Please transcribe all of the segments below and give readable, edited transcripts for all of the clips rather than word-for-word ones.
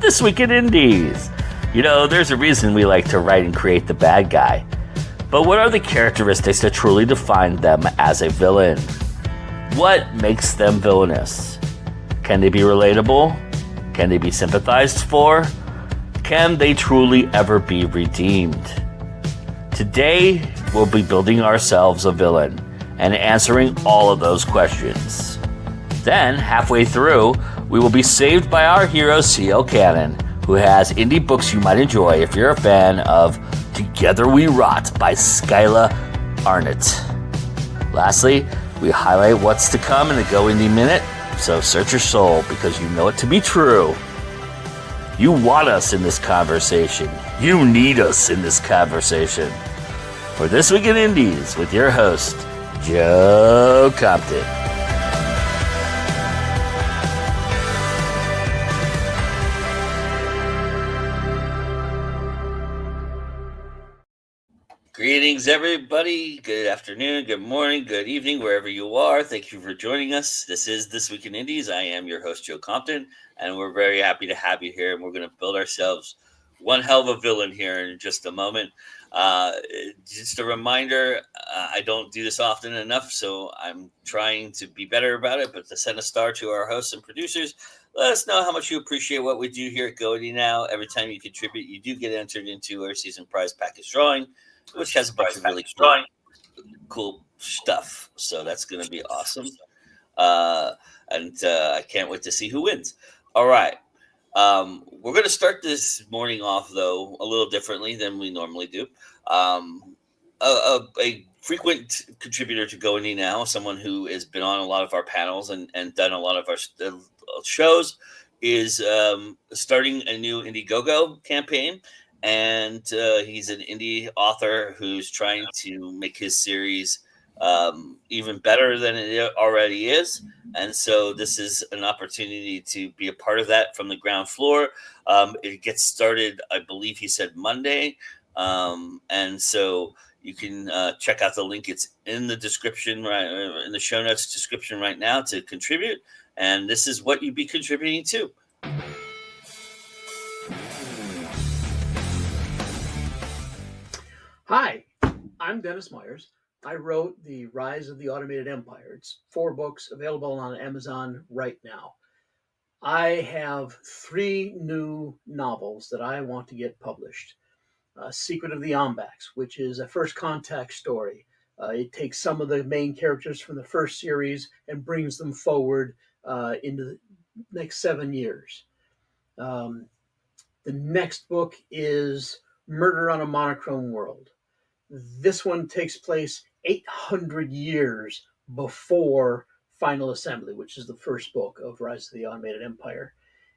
This Week in Indies. You know, there's a reason we like to write and create the bad guy. But what are the characteristics that truly define them as a villain? What makes them villainous? Can they be relatable? Can they be sympathized for? Can they truly ever be redeemed? Today, we'll be building ourselves a villain and answering all of those questions. Then, halfway through, we will be saved by our hero, C.L. Cannon, who has indie books you might enjoy if you're a fan of Together We Rot by Skyla Arnott. Lastly, we highlight what's to come in the Go Indie Minute, so search your soul because you know it to be true. You want us in this conversation. You need us in this conversation. For This Week in Indies with your host, Joe Compton. Greetings, everybody. Good afternoon, good morning, good evening, wherever you are. Thank you for joining us. This is This Week in Indies. I am your host, Joe Compton, and we're very happy to have you here. And we're going to build ourselves one hell of a villain here in just a moment. Just a reminder, I don't do this often enough, so I'm trying to be better about it. But to send a star to our hosts and producers, let us know how much you appreciate what we do here at Go Indie Now. Every time you contribute, you do get entered into our season prize package drawing, which has a bunch of really cool stuff. So that's going to be awesome. And I can't wait to see who wins. All right. We're going to start this morning off, though, a little differently than we normally do. A frequent contributor to Go Indie Now, someone who has been on a lot of our panels and done a lot of our shows, is starting a new Indiegogo campaign. And he's an indie author who's trying to make his series even better than it already is. And so this is an opportunity to be a part of that from the ground floor. It gets started, I believe he said Monday. And so you can check out the link. It's in the description, right in the show notes description right now to contribute. And this is what you'd be contributing to. Hi, I'm Dennis Myers. I wrote The Rise of the Automated Empire. It's 4 books available on Amazon right now. I have 3 new novels that I want to get published. Secret of the Ombax, which is a first contact story. It takes some of the main characters from the first series and brings them forward into the next 7 years. The next book is Murder on a Monochrome World. This one takes place 800 years before Final Assembly, which is the first book of Rise of the Automated Empire.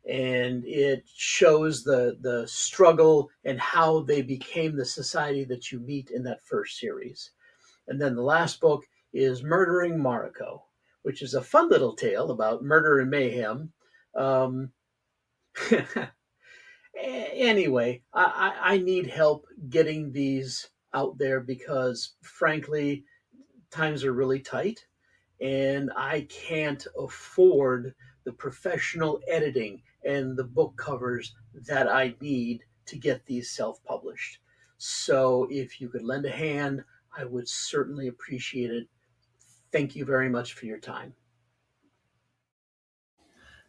And it shows the struggle and how they became the society that you meet in that first series. And then the last book is Murdering Mariko, which is a fun little tale about murder and mayhem. Anyway, I need help getting these out there because, frankly, times are really tight and I can't afford the professional editing and the book covers that I need to get these self-published. So if you could lend a hand, I would certainly appreciate it. Thank you very much for your time.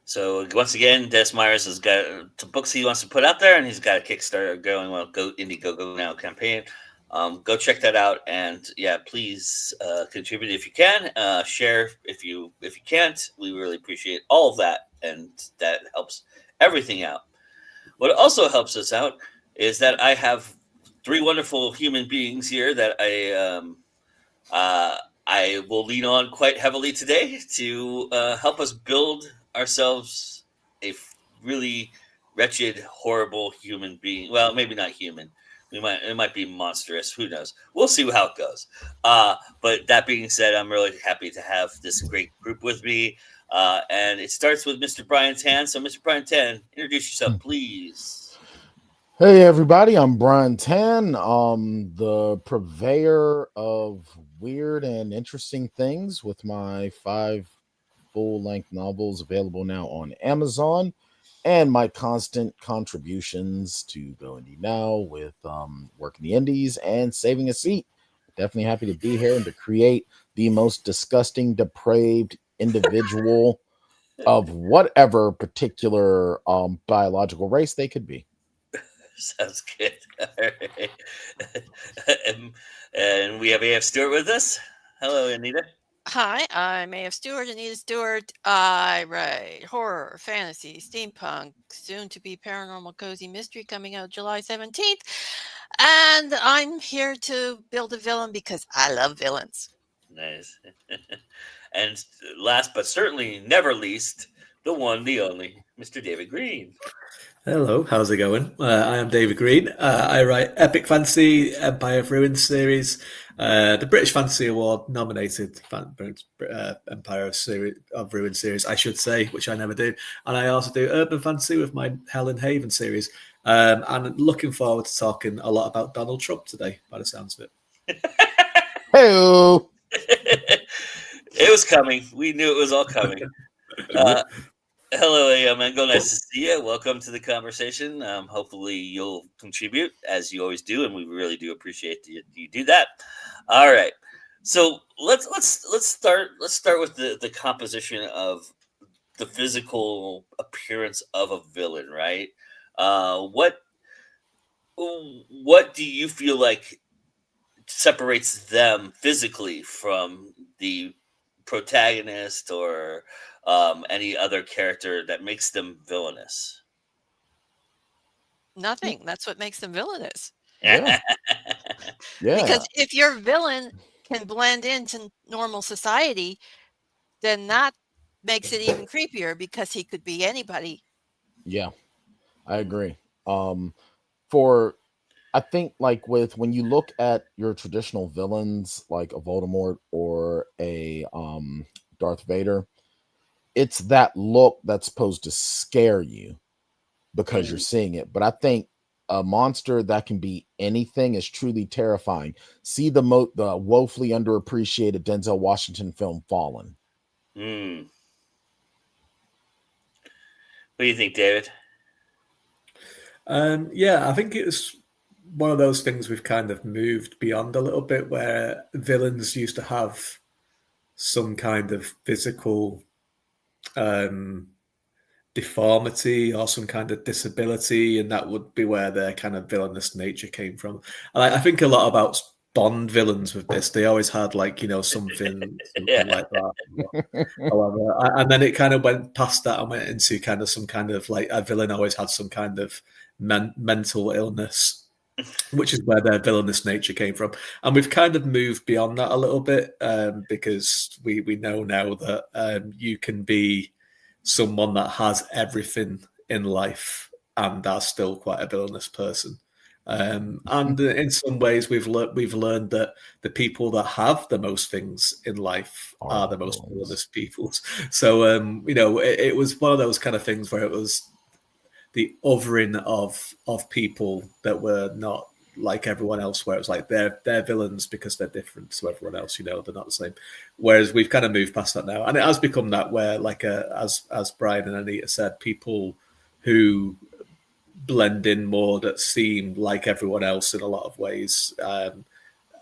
So once again, Dennis Myers has got some books he wants to put out there, and he's got a Kickstarter going on Go Indiegogo Now campaign. Go check that out, and yeah, please contribute if you can. Share if you can't. We really appreciate all of that, and that helps everything out. What also helps us out is that I have 3 wonderful human beings here that I will lean on quite heavily today to help us build ourselves a really wretched, horrible human being. Well, maybe not human. It might be monstrous. Who knows? We'll see how it goes. But that being said, I'm really happy to have this great group with me. And it starts with Mr. Brian Tan. So, Mr. Brian Tan, introduce yourself, please. Hey, everybody. I'm Brian Tan, the purveyor of weird and interesting things with my 5 full-length novels available now on Amazon. and my constant contributions to Go Indie Now with working the indies and saving a seat. Definitely happy to be here and to create the most disgusting, depraved individual of whatever particular biological race they could be. Sounds good. All right. and, and we have AF Stewart with us. Hello, Anita. Hi, I'm AF Stewart, Anita Stewart. I write horror, fantasy, steampunk, soon to be paranormal cozy mystery coming out July 17th. And I'm here to build a villain because I love villains. Nice. And last but certainly never least, the one, the only, Mr. David Green. Hello, how's it going? I am David Green. I write Epic Fantasy, Empire of Ruin series, the British Fantasy Award nominated Empire of Ruin series, I should say, which I never do. And I also do Urban Fantasy with my Helen Haven series. And looking forward to talking a lot about Donald Trump today, by the sounds of it. Hey, It was coming. We knew it was all coming. Hello, Mango. Nice to see you. Welcome to the conversation. Hopefully, you'll contribute as you always do, and we really do appreciate you do that. All right. So let's start with the composition of the physical appearance of a villain, right? What do you feel like separates them physically from the protagonist or any other character that makes them villainous? Nothing. That's what makes them villainous. yeah, yeah, Because if your villain can blend into normal society, then that makes it even creepier because he could be anybody. yeah. I agree. For I think like with when you look at your traditional villains like a Voldemort or a Darth Vader, it's that look that's supposed to scare you because you're seeing it. But I think a monster that can be anything is truly terrifying. See the woefully underappreciated Denzel Washington film Fallen. Mm. What do you think, David? Yeah, I think it's one of those things we've kind of moved beyond a little bit, where villains used to have some kind of physical deformity or some kind of disability, and that would be where their kind of villainous nature came from. And I think a lot about Bond villains with this. They always had something Yeah. like that. However, and then it kind of went past that and went into kind of some kind of like a villain always had some kind of mental illness, which is where their villainous nature came from. And we've kind of moved beyond that a little bit because we know now that you can be someone that has everything in life and are still quite a villainous person. And in some ways, we've learned that the people that have the most things in life are the most villainous people. So it was one of those kind of things where it was the othering of people that were not like everyone else, where it was like they're villains because they're different to everyone else. They're not the same. Whereas we've kind of moved past that now, and it has become that where, like, as Brian and Anita said, people who blend in more that seem like everyone else in a lot of ways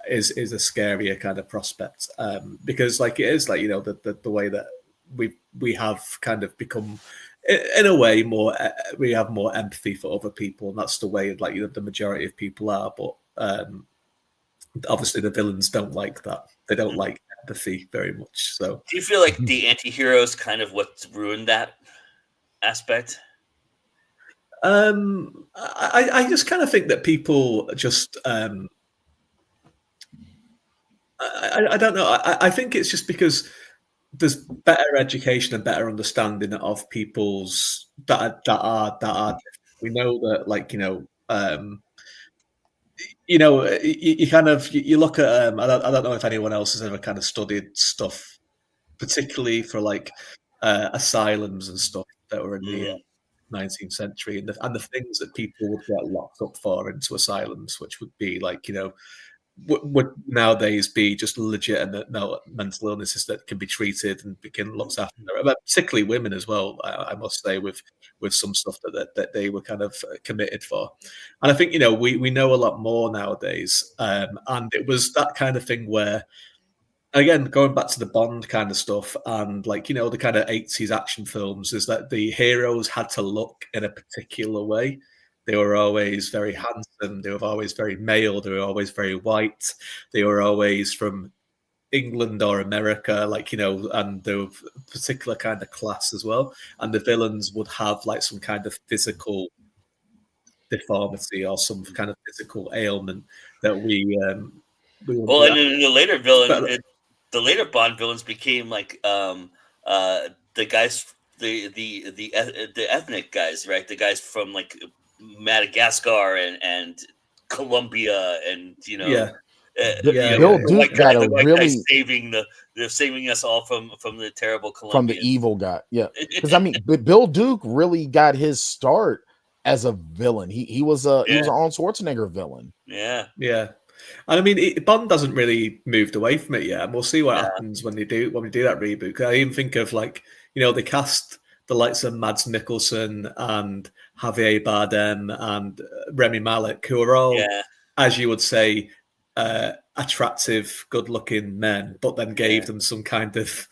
is a scarier kind of prospect because, like, it is like the way that we have kind of become, in a way, more we have more empathy for other people, and that's the way like the majority of people are. But obviously, the villains don't like that. They don't like empathy very much. So, do you feel like the anti-heroes kind of what's ruined that aspect? I just kind of think that people just I don't know. I think it's just because there's better education and better understanding of people's that are. We know that, like, you kind of you look at I don't know if anyone else has ever kind of studied stuff, particularly for like asylums and stuff that were in the 19th century, and the things that people would get locked up for into asylums, which would be like would nowadays be just legitimate mental illnesses that can be treated and begin looked after, particularly women as well. I must say, with some stuff that they were kind of committed for, and I think we know a lot more nowadays, and it was that kind of thing where, again, going back to the Bond kind of stuff and the kind of 80s action films, is that the heroes had to look in a particular way. They were always very handsome. They were always very male. They were always very white. They were always from England or America, and they were a particular kind of class as well. And the villains would have some kind of physical deformity or some kind of physical ailment that we well, and in the later the later Bond villains became the guys, the ethnic guys, right? The guys from Madagascar and Colombia, and Bill Duke got a really saving us all from the terrible Colombians. From the evil guy, yeah. Because I mean, Bill Duke really got his start as a villain. He was an Arnold Schwarzenegger villain. Yeah. And I mean, Bond hasn't really moved away from it yet, and we'll see what happens when we do that reboot. I even think of they cast the likes of Mads Mikkelsen and Javier Bardem and Remy Malek, who are all, as you would say, attractive, good-looking men, but then gave them some kind of,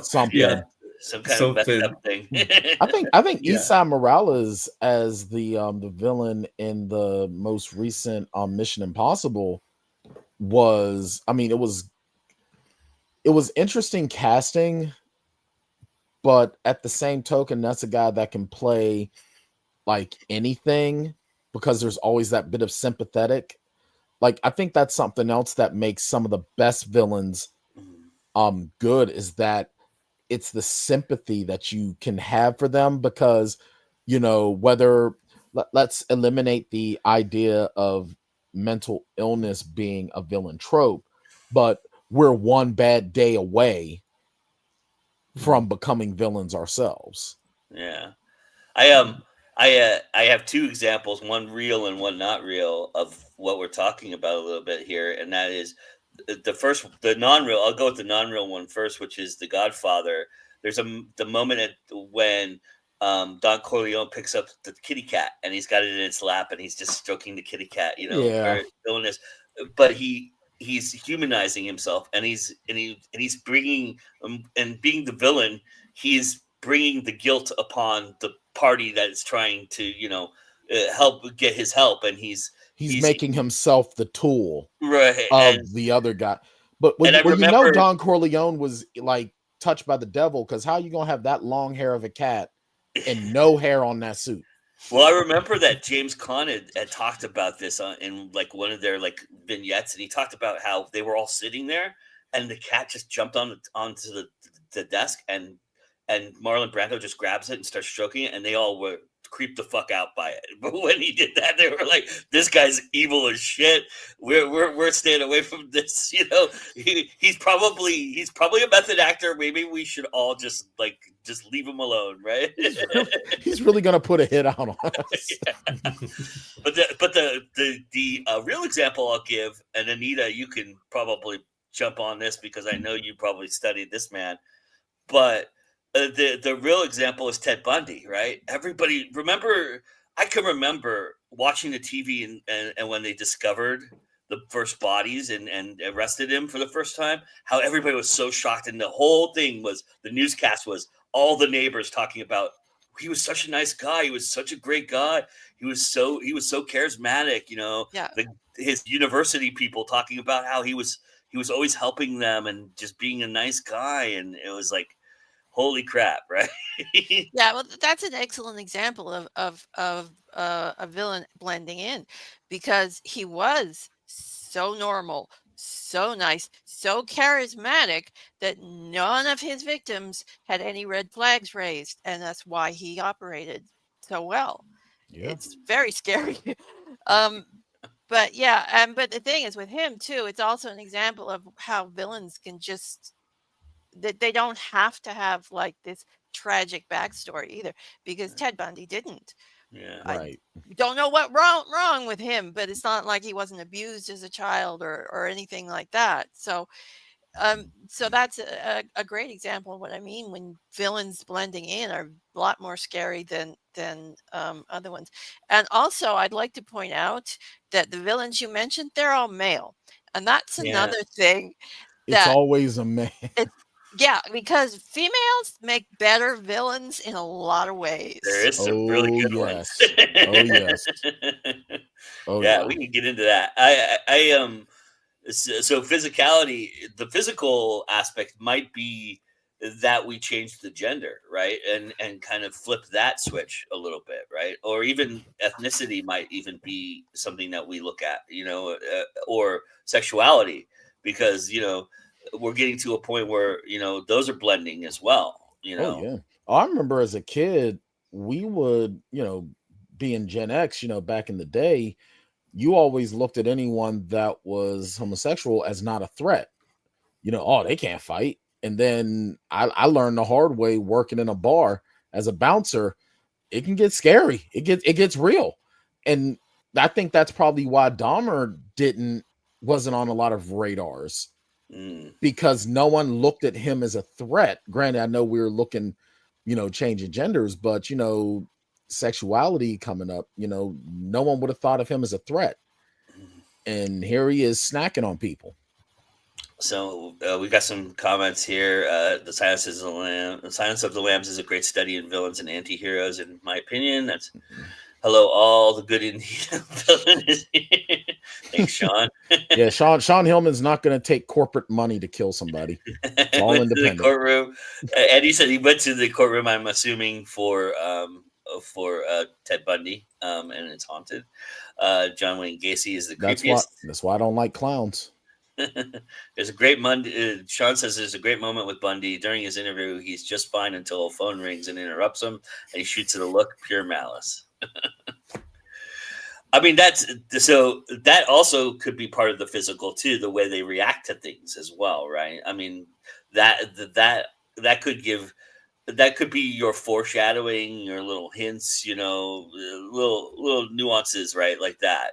something. Some kind of messed up thing. I think Esai Morales as the villain in the most recent Mission Impossible was, I mean, it was interesting casting, but at the same token, that's a guy that can play anything, because there's always that bit of sympathetic. I think that's something else that makes some of the best villains good, is that it's the sympathy that you can have for them, because whether let's eliminate the idea of mental illness being a villain trope, but we're one bad day away from becoming villains ourselves. Yeah. I have two examples, one real and one not real, of what we're talking about a little bit here, and that is the non-real. I'll go with the non-real one first, which is The Godfather. There's the moment when Don Corleone picks up the kitty cat and he's got it in its lap and he's just stroking the kitty cat, very villainous, but he's humanizing himself, and he's bringing and being the villain, he's bringing the guilt upon the party that is trying to help get his help, and he's making himself the tool of the other guy. But when Don Corleone was touched by the devil, because how you gonna have that long hair of a cat and no hair on that suit? Well, I remember that James Caan had talked about this in one of their vignettes, and he talked about how they were all sitting there and the cat just jumped onto the desk, and Marlon Brando just grabs it and starts stroking it, and they all were creeped the fuck out by it. But when he did that, they were like, "This guy's evil as shit. We're staying away from this." He's probably a method actor. Maybe we should all just leave him alone, right? He's really gonna put a hit out on us. But the real example I'll give, and Anita, you can probably jump on this because I know you probably studied this man, but the real example is Ted Bundy, right? Everybody I can remember watching the TV and when they discovered the first bodies and arrested him for the first time, how everybody was so shocked. And the whole thing was, the newscast was all the neighbors talking about, he was such a nice guy. He was such a great guy. He was so charismatic, his university people talking about how he was always helping them and just being a nice guy. And it was like, holy crap, right? Yeah, well, that's an excellent example of a villain blending in, because he was so normal, so nice, so charismatic that none of his victims had any red flags raised, and that's why he operated so well. Yeah. It's very scary. But yeah, but the thing is with him too, it's also an example of how villains can just, that they don't have to have this tragic backstory either, because Ted Bundy didn't. Yeah. Right. Don't know what wrong with him, but it's not like he wasn't abused as a child or anything like that. So that's a great example of what I mean when villains blending in are a lot more scary than other ones. And also, I'd like to point out that the villains you mentioned, they're all male, and that's Yeah. another thing It's that always a man. yeah, because females make better villains in a lot of ways. There is some really Oh good yes. ones. Oh yes. Oh Yeah, yeah. we can get into that. So physicality, the physical aspect might be that we change the gender, right? And kind of flip that switch a little bit, right? Or even ethnicity might even be something that we look at, or sexuality, because, we're getting to a point where, those are blending as well, Oh yeah. I remember as a kid, we would, being Gen X, back in the day, you always looked at anyone that was homosexual as not a threat. Oh, they can't fight. And then I learned the hard way working in a bar as a bouncer. It can get scary. It gets real. And I think that's probably why Dahmer wasn't on a lot of radars, because no one looked at him as a threat. Granted, I know we were looking, changing genders, but sexuality coming up, no one would have thought of him as a threat. And here he is snacking on people. So we got some comments here. The Silence of the Lambs is a great study in villains and anti-heroes, in my opinion. That's hello, all the good Indian villains. Thanks, Sean. Yeah, Sean Hillman's not going to take corporate money to kill somebody. It's all independent. The courtroom. Eddie said he went to the courtroom, I'm assuming, for Ted Bundy, and it's haunted. John Wayne Gacy is the creepiest. That's why I don't like clowns. There's a great Sean says there's a great moment with Bundy during his interview. He's just fine until a phone rings and interrupts him, and he shoots at a look, pure malice. I mean, that also could be part of the physical too, the way they react to things as well, right? I mean, that could be your foreshadowing, your little hints, little nuances, right? Like that,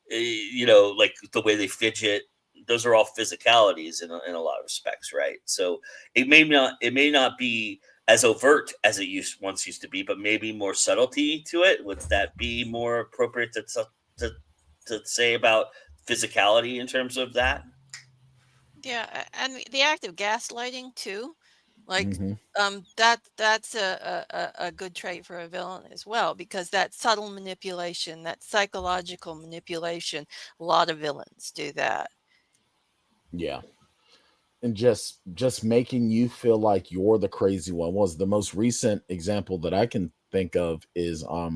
like the way they fidget. Those are all physicalities in a lot of respects, right? So it may not be as overt as it once used to be, but maybe more subtlety to it. Would that be more appropriate to say about physicality in terms of that? Yeah, and the act of gaslighting too, like Mm-hmm. that's a good trait for a villain as well, because that subtle manipulation, that psychological manipulation, a lot of villains do that. Yeah. And just making you feel like you're the crazy one. Was the most recent example that I can think of is I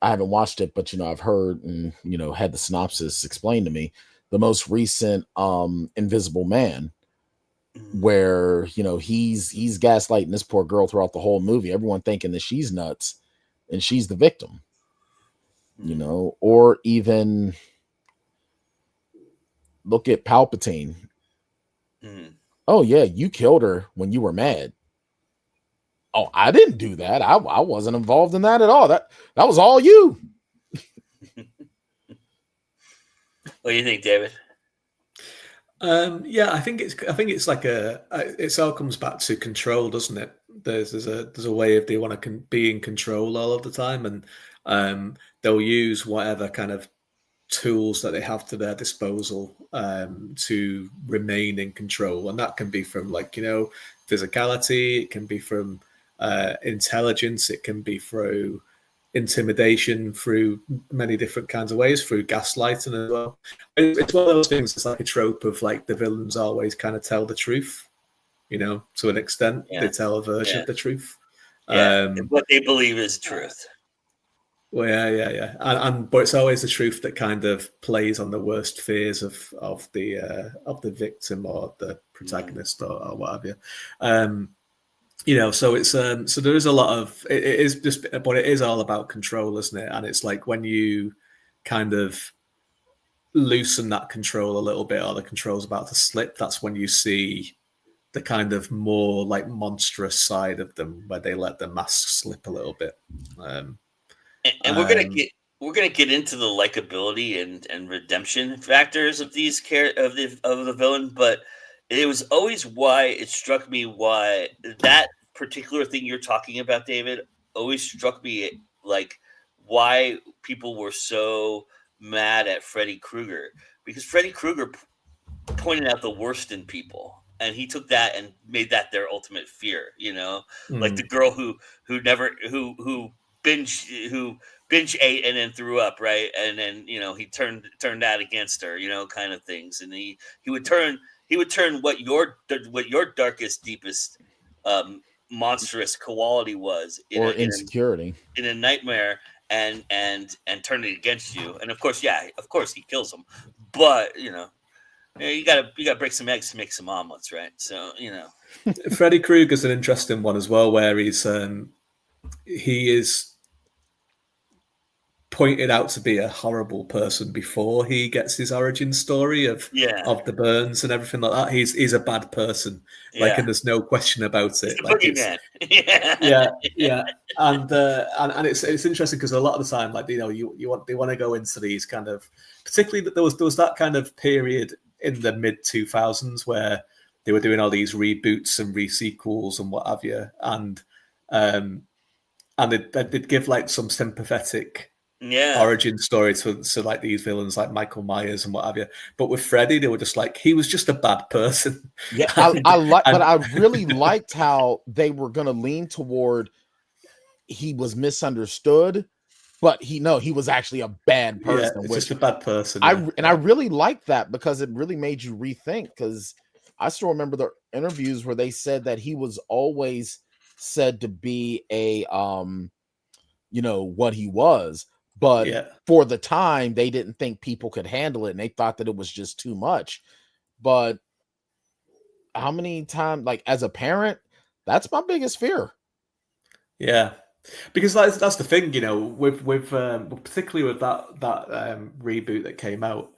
haven't watched it, but I've heard and had the synopsis explained to me. The most recent Invisible Man, where he's gaslighting this poor girl throughout the whole movie, everyone thinking that she's nuts and she's the victim. Or even look at Palpatine. Oh yeah, you killed her when you were mad. Oh, I didn't do that. I wasn't involved in that at all. That was all you. What do you think, David? Yeah, I think it's like it all comes back to control, doesn't it? There's a way of they want to be in control all of the time, and they'll use whatever kind of tools that they have to their disposal to remain in control, and that can be from physicality, it can be from intelligence, it can be through intimidation, through many different kinds of ways, through gaslighting as well. It's one of those things. It's like a trope of the villains always kind of tell the truth, to an extent. They tell a version of the truth. What they believe is truth. Well, yeah. But it's always the truth that kind of plays on the worst fears of the victim or the protagonist or what have you. So it's so there is a lot of it is just, but it is all about control, isn't it? And it's like when you kind of loosen that control a little bit, or the control's about to slip, that's when you see the kind of more monstrous side of them, where they let the mask slip a little bit. And we're gonna get into the likability and redemption factors of these of the villain, but it was always why it struck me why that particular thing you're talking about, David, always struck me like why people were so mad at Freddy Krueger, because Freddy Krueger pointed out the worst in people, and he took that and made that their ultimate fear. Like the girl who binge who binge ate and then threw up, right? And then he turned that against her, kind of things. And he would turn what your darkest, deepest, monstrous quality was or insecurity in a nightmare, and turn it against you. And of course he kills him, but you gotta break some eggs to make some omelets, right? So Freddy Krueger's an interesting one as well, where he is pointed out to be a horrible person before he gets his origin story of the burns and everything like that. He's a bad person, and there's no question about it. And it's interesting because a lot of the time, they want to go into these kind of, particularly that there was that kind of period in the mid 2000s where they were doing all these reboots and re-sequels and what have you, and they'd give like some sympathetic origin story to like these villains like Michael Myers and what have you. But with Freddy, they were just like, he was just a bad person. Yeah, but I really liked how they were going to lean toward he was misunderstood, but he was actually a bad person. Yeah, just a bad person. I really liked that because it really made you rethink. Because I still remember the interviews where they said that he was always said to be a what he was. But for the time, they didn't think people could handle it, and they thought that it was just too much. But how many times, like as a parent, that's my biggest fear. Yeah, because that's the thing, with particularly with that reboot that came out.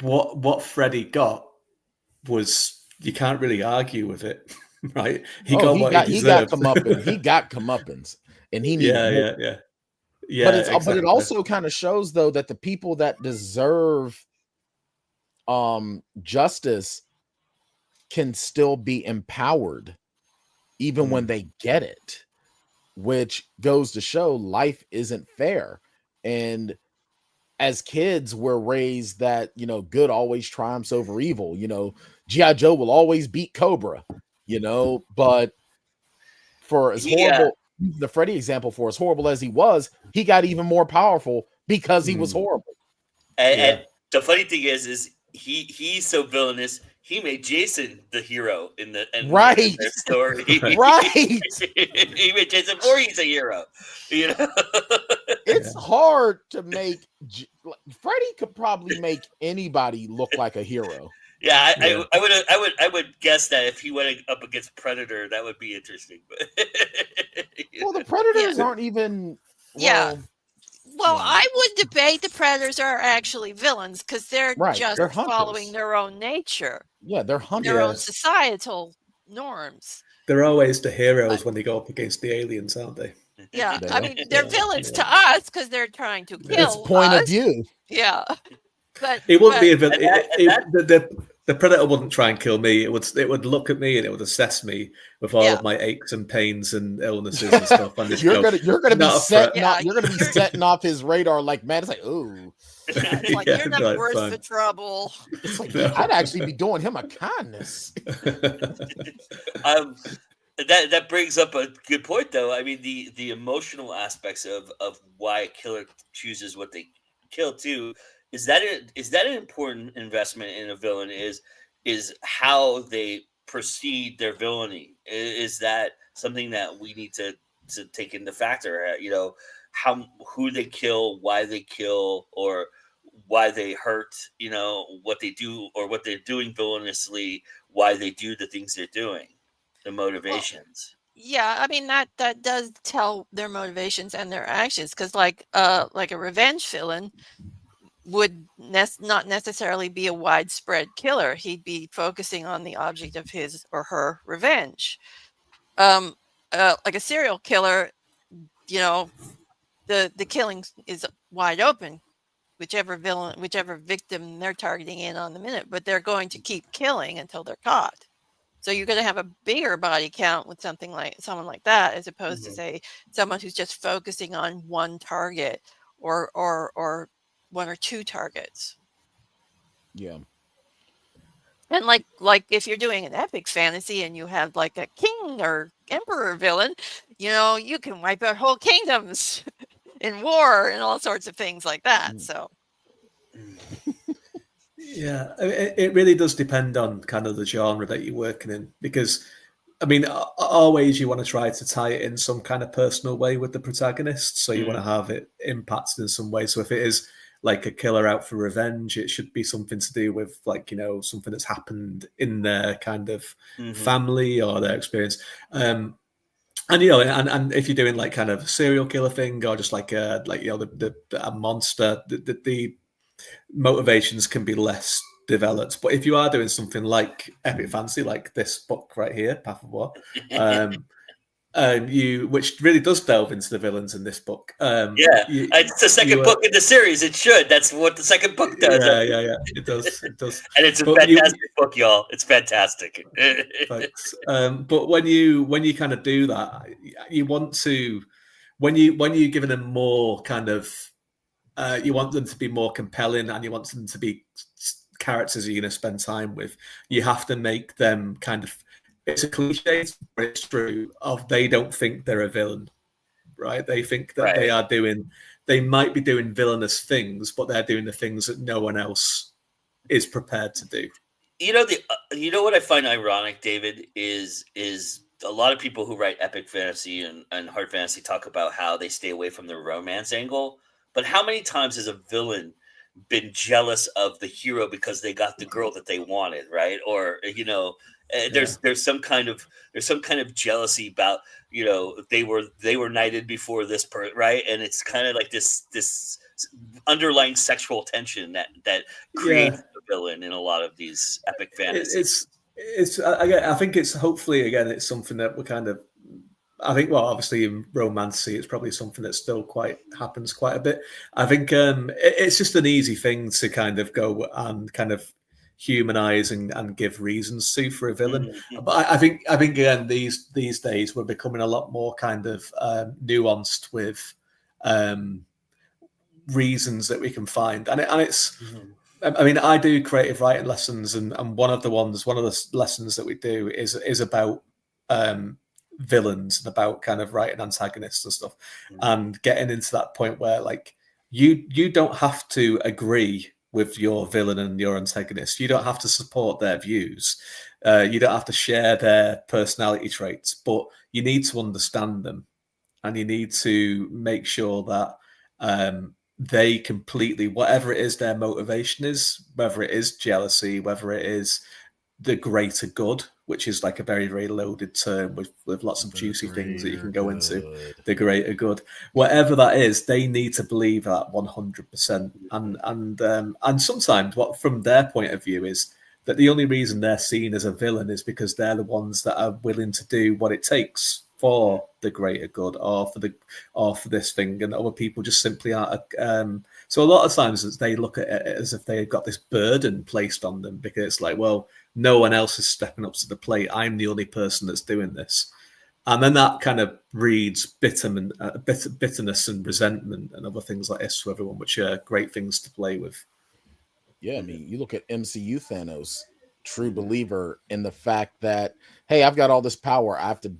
What Freddy got was, you can't really argue with it, right? He got comeuppance. He got comeuppance. And he needed But it also kind of shows though that the people that deserve justice can still be empowered even when they get it, which goes to show life isn't fair. And as kids, we're raised that good always triumphs over evil. G.I. Joe will always beat Cobra, but for as horrible the Freddy example, for as horrible as he was, he got even more powerful because he was horrible. And the funny thing is he's so villainous. He made Jason the hero in the story. Right. He made Jason Voorhees a hero. It's hard to make. Freddy could probably make anybody look like a hero. Yeah, I would guess that if he went up against Predator, that would be interesting. Well, the Predators aren't even. Well, I would debate the Predators are actually villains because they're following their own nature. Yeah, they're hunters. Their own societal norms. They're always the heroes when they go up against the aliens, aren't they? Yeah, I mean, they're villains to us because they're trying to kill us. It's point of view. Yeah. But it wouldn't be a villain. The Predator wouldn't try and kill me. It would look at me and it would assess me with all of my aches and pains and illnesses and stuff. And you're gonna be setting off his radar like mad. It's like, ooh, it's like you're not worth the trouble. It's like I'd actually be doing him a kindness. That brings up a good point, though. I mean, the emotional aspects of why a killer chooses what they kill too. Is that an important investment in a villain? Is how they proceed their villainy? Is that something that we need to take into factor? Who they kill, why they kill, or why they hurt? What they do or what they're doing villainously. Why they do the things they're doing, the motivations. Yeah, I mean that does tell their motivations and their actions, because like a revenge villain would not necessarily be a widespread killer. He'd be focusing on the object of his or her revenge. Like a serial killer the killing is wide open, whichever victim they're targeting in on the minute, but they're going to keep killing until they're caught. So you're going to have a bigger body count with someone like that, as opposed to, say, someone who's just focusing on one target or one or two targets. Yeah. And like if you're doing an epic fantasy and you have like a king or emperor villain, you can wipe out whole kingdoms in war and all sorts of things like that. So Yeah, it really does depend on kind of the genre that you're working in, because I mean, always you want to try to tie it in some kind of personal way with the protagonist, so you want to have it impacted in some way. So if it is like a killer out for revenge, it should be something to do with, like, something that's happened in their kind of family or their experience. And and if you're doing like kind of a serial killer thing, or just like a monster, the motivations can be less developed. But if you are doing something like epic fantasy, like this book right here, Path of War, which really does delve into the villains in this book. It's the second book in the series. It should. That's what the second book does. Yeah. It does. And it's a fantastic book, y'all. It's fantastic. Thanks. But when you kind of do that, you want to, when you're giving them more kind of, you want them to be more compelling, and you want them to be characters you're going to spend time with. You have to make them kind of, it's a cliche, but it's true, of they don't think they're a villain, right? They think that they might be doing villainous things, but they're doing the things that no one else is prepared to do. You know what I find ironic, David, is a lot of people who write epic fantasy and hard fantasy talk about how they stay away from the romance angle. But how many times has a villain been jealous of the hero because they got the girl that they wanted, right? Or there's some kind of jealousy about, they were knighted before this person, right? And it's kind of like this underlying sexual tension that creates the villain in a lot of these epic fantasies. I think it's, hopefully, again, it's something that we're kind of, I think, well, obviously in romance, it's probably something that still happens quite a bit. I think it's just an easy thing to kind of go and kind of humanize and give reasons to for a villain. But I think again, these days we're becoming a lot more kind of nuanced with reasons that we can find, and it's. I mean, I do creative writing lessons, and one of the lessons that we do is about villains and about kind of writing antagonists and stuff, and getting into that point where, like, you don't have to agree with your villain and your antagonist. You don't have to support their views. You don't have to share their personality traits, but you need to understand them, and you need to make sure that they completely, whatever it is their motivation is, whether it is jealousy, whether it is the greater good, which is like a very, very loaded term with lots of juicy things that you can go into, the greater good, whatever that is, they need to believe that 100%. And sometimes what, from their point of view, is that the only reason they're seen as a villain is because they're the ones that are willing to do what it takes for the greater good, or for this thing, and other people just simply aren't. So a lot of times they look at it as if they've got this burden placed on them, because it's like, well, no one else is stepping up to the plate. I'm the only person that's doing this. And then that kind of breeds bitterness and resentment and other things like this to everyone, which are great things to play with. Yeah, I mean, you look at MCU Thanos, true believer in the fact that, hey, I've got all this power. I have to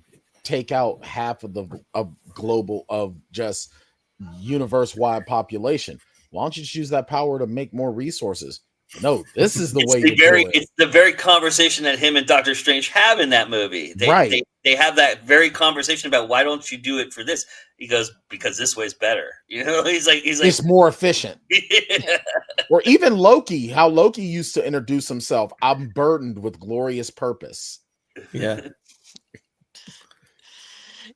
take out half of the global of just universe-wide population. Why don't you choose that power to make more resources? No, this is the way to do it. It's the very conversation that him and Doctor Strange have in that movie. They have that very conversation about, why don't you do it for this? He goes, because this way's better. He's like it's more efficient. Yeah. Or even Loki, how Loki used to introduce himself. I'm burdened with glorious purpose. Yeah.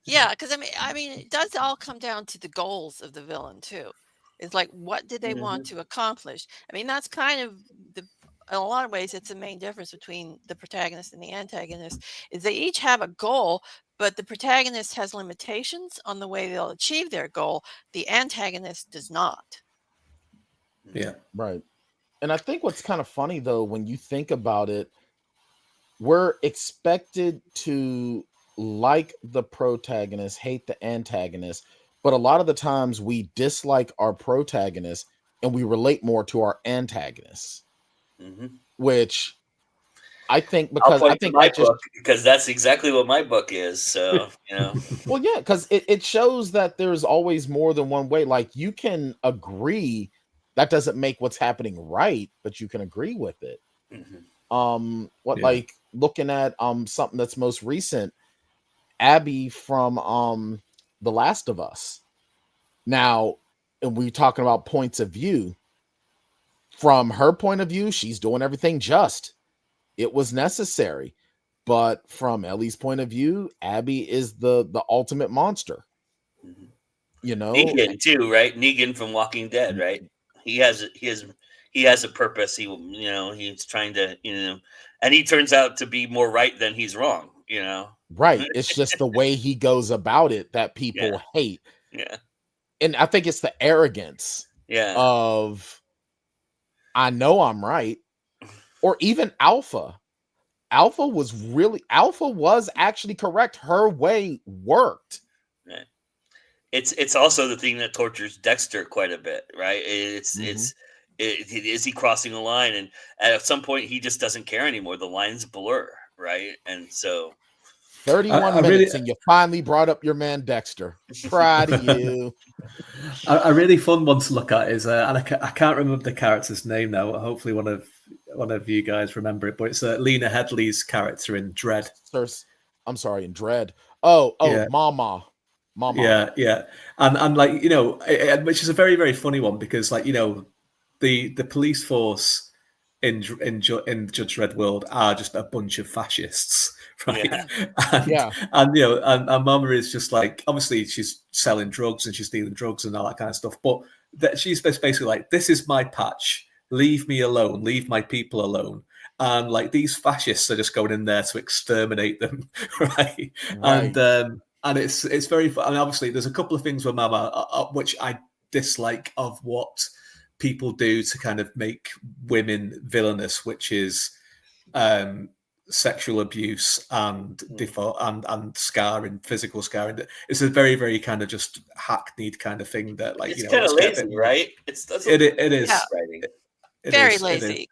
Yeah, because I mean, it does all come down to the goals of the villain too. It's like, what did they want to accomplish? I mean, that's kind of in a lot of ways, it's the main difference between the protagonist and the antagonist, is they each have a goal, but the protagonist has limitations on the way they'll achieve their goal. The antagonist does not. Yeah. Right. And I think what's kind of funny though, when you think about it, we're expected to like the protagonist, hate the antagonist, but a lot of the times we dislike our protagonist and we relate more to our antagonists, which I think because I'll I point to think my that just book because that's exactly what my book is. So well, yeah, because it shows that there's always more than one way. Like you can agree, that doesn't make what's happening right, but you can agree with it. Like looking at something that's most recent, Abby from The Last of Us. Now, and we're talking about points of view. From her point of view, she's doing everything just. It was necessary. But from Ellie's point of view, Abby is the ultimate monster. You know, Negan too, right? Negan from Walking Dead, right? He has a purpose. He's trying to, and he turns out to be more right than he's wrong. Right. It's just the way he goes about it that people hate. Yeah. And I think it's the arrogance of I know I'm right. Or even Alpha. Alpha was actually correct. Her way worked. Right. It's also the thing that tortures Dexter quite a bit, right? Is he crossing a line, and at some point he just doesn't care anymore. The lines blur, right? And so 31 minutes, and you finally brought up your man Dexter. Proud of you. A really fun one to look at is, and I can't remember the character's name now. Hopefully, one of you guys remember it, but it's Lena Headey's character in Dread. I'm sorry, in Dread. Oh, yeah. Mama. Yeah, and like which is a very, very funny one because like the police force in Judge Dredd world are just a bunch of fascists, right? And Mama is just like, obviously she's selling drugs and she's dealing drugs and all that kind of stuff, but that she's basically like, this is my patch, leave me alone, leave my people alone. And like these fascists are just going in there to exterminate them, right? And it's very fun. And obviously there's a couple of things with Mama which I dislike of what people do to kind of make women villainous, which is sexual abuse and and scarring, physical scarring. It's a very, very kind of just hackneyed kind of thing that like it's kind of lazy, right? It is very lazy.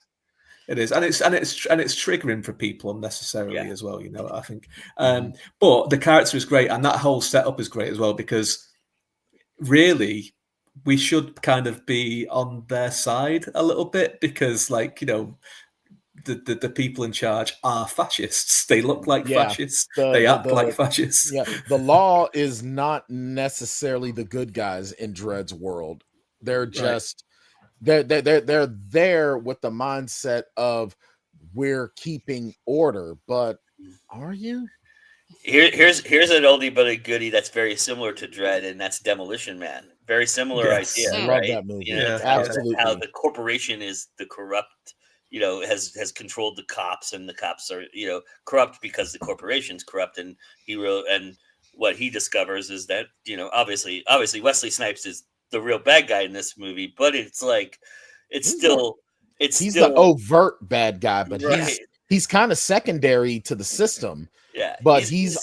It is, and it's triggering for people unnecessarily as well. I think. But the character is great, and that whole setup is great as well because really we should kind of be on their side a little bit because, like, the people in charge are fascists. They look like fascists. They act like fascists. Yeah, the law is not necessarily the good guys in Dredd's world. They're just they're there with the mindset of we're keeping order, but are you? Here's an oldie but a goodie that's very similar to Dredd, and that's Demolition Man. Very similar idea. I right? love that movie. Absolutely. How the corporation is the corrupt, has controlled the cops, and the cops are, corrupt because the corporation's corrupt. And and what he discovers is that, obviously Wesley Snipes is the real bad guy in this movie, but it's like, he's still the overt bad guy, but he's kind of secondary to the system. Yeah, but he's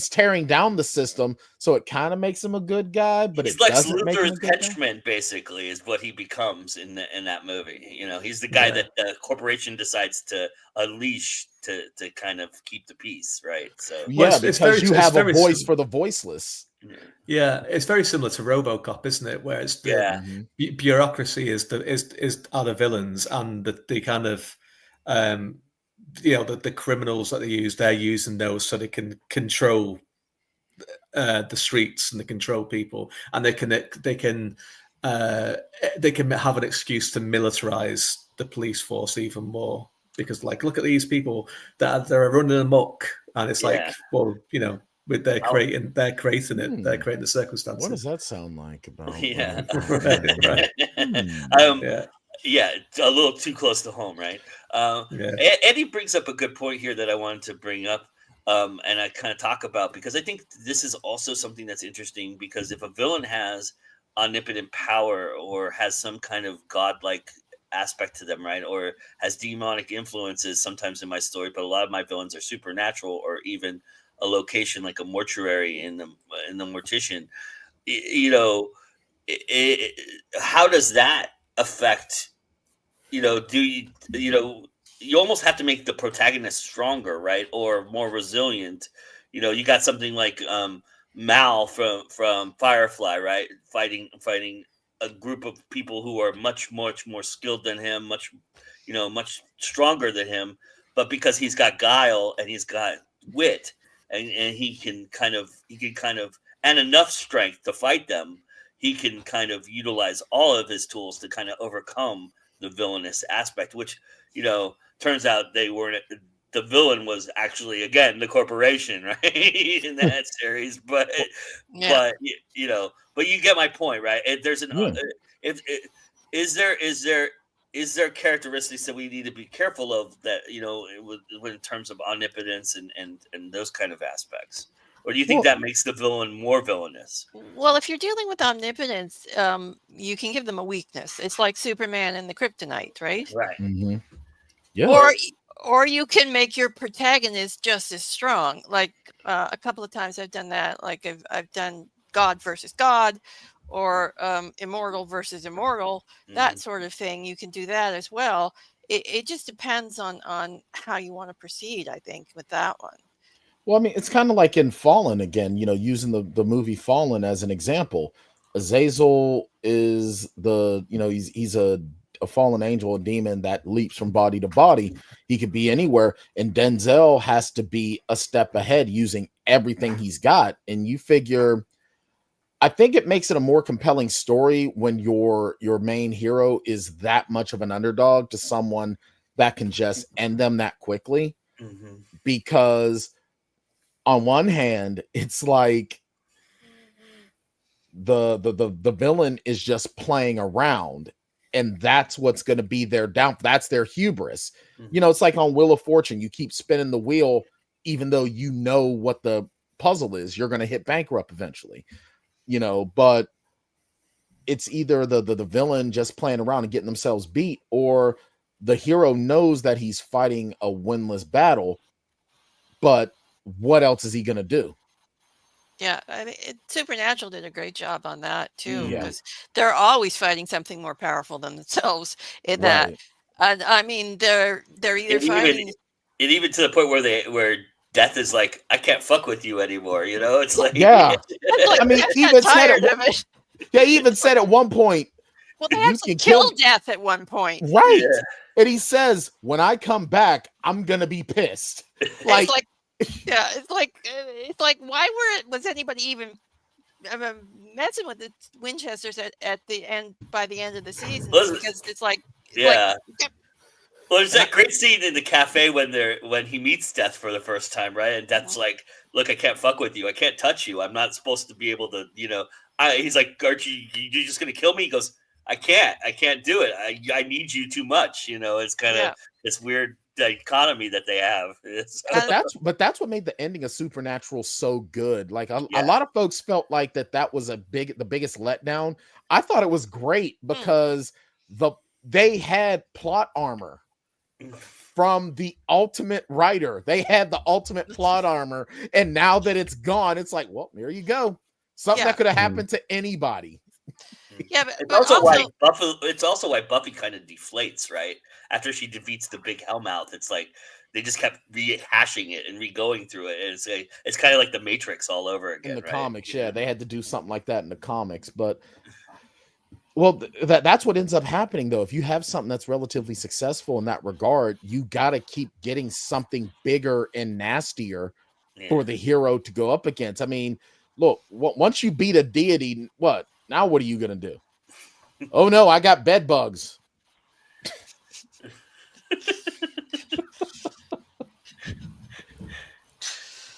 tearing down the system, so it kind of makes him a good guy. But it's it like doesn't make him a good henchman, basically, is what he becomes in that movie. He's the guy that the corporation decides to unleash to kind of keep the peace, right? So because you have a voice for the voiceless. Yeah, it's very similar to RoboCop, isn't it? Where it's the bureaucracy are the villains, and the kind of the criminals that they're using those so they can control the streets and they control people, and they can have an excuse to militarize the police force even more because, like, look at these people that they're running amok, and it's like, well, they're creating it, they're creating the circumstances. What does that sound like about? A little too close to home, right? Eddie brings up a good point here that I wanted to bring up. and I kind of talk about, because I think this is also something that's interesting, because if a villain has omnipotent power or has some kind of godlike aspect to them, right, or has demonic influences sometimes in my story, but a lot of my villains are supernatural, or even a location like a mortuary in the Mortician, you know, how does that affect, do you almost have to make the protagonist stronger, right, or more resilient. You got something like Mal from Firefly, right, fighting a group of people who are much more skilled than him, much stronger than him, but because he's got guile and he's got wit, and he can kind of and enough strength to fight them, he can kind of utilize all of his tools to kind of overcome the villainous aspect, which turns out they weren't. The villain was actually, again, the corporation, right, in that series. But Yeah. but but you get my point, right? There's an Yeah. if is there characteristics that we need to be careful of, that in terms of omnipotence and those kind of aspects, or do you think Well, that makes the villain more villainous? Well, if you're dealing with omnipotence, you can give them a weakness. It's like Superman and the kryptonite, right? Right. mhm. Yeah. Or or you can make your protagonist just as strong. Like a couple of times I've done that. Like I've done God versus God, or immortal versus immortal, that sort of thing. You can do that as well. It just depends on how you want to proceed, I think, with that one. Well, I mean, it's kind of like in Fallen again, using the movie Fallen as an example. Azazel is he's a fallen angel, a demon that leaps from body to body. He could be anywhere, and Denzel has to be a step ahead using everything he's got. And you figure, I think it makes it a more compelling story when your main hero is that much of an underdog to someone that can just end them that quickly, Mm-hmm. because on one hand, it's like the villain is just playing around, and that's what's going to be their down. That's their hubris. Mm-hmm. It's like on Wheel of Fortune. You keep spinning the wheel, even though you know what the puzzle is. You're going to hit bankrupt eventually. But it's either the villain just playing around and getting themselves beat, or the hero knows that he's fighting a winless battle, but what else is he going to do? Yeah, I mean, Supernatural did a great job on that too, Yeah. because they're always fighting something more powerful than themselves in that. Right. And I mean, they're either And fighting. even to the point where death is like, I can't fuck with you anymore. It's like, Yeah. It's like I mean, Death got even said tired at of it. they even said at one point, Well, they you actually can kill killed Death at one point. right. Yeah. And he says, when I come back, I'm gonna be pissed. Like, It's like, yeah, it's like, why was anybody even messing with the Winchesters at the end, by the end of the season? Listen, Because it's like, yeah. yep, Well, there's that great scene in the cafe when he meets Death for the first time, right? And Death's like, "Look, I can't fuck with you. I can't touch you. I'm not supposed to be able to, He's like, "Aren't you just gonna kill me?" He goes, "I can't do it. I need you too much." It's kind of yeah. this weird dichotomy that they have. but that's what made the ending of Supernatural so good. Like a Yeah. lot of folks felt like that was the biggest letdown. I thought it was great because they had plot armor from the ultimate writer. They had the ultimate plot armor, and now that it's gone, it's like, well, there you go. Something that could have happened to anybody. Yeah, It's but also why also, Buffy. It's also why Buffy kind of deflates, right? After she defeats the big Hellmouth, it's like they just kept rehashing it and re-going through it. And it's kind of like the Matrix all over again. In the right? comics, yeah, they had to do something like that in the comics. But well, that's what ends up happening, though. If you have something that's relatively successful in that regard, you got to keep getting something bigger and nastier for the hero to go up against. I mean, look, once you beat a deity, what? Now what are you going to do? Oh, no, I got bed bugs.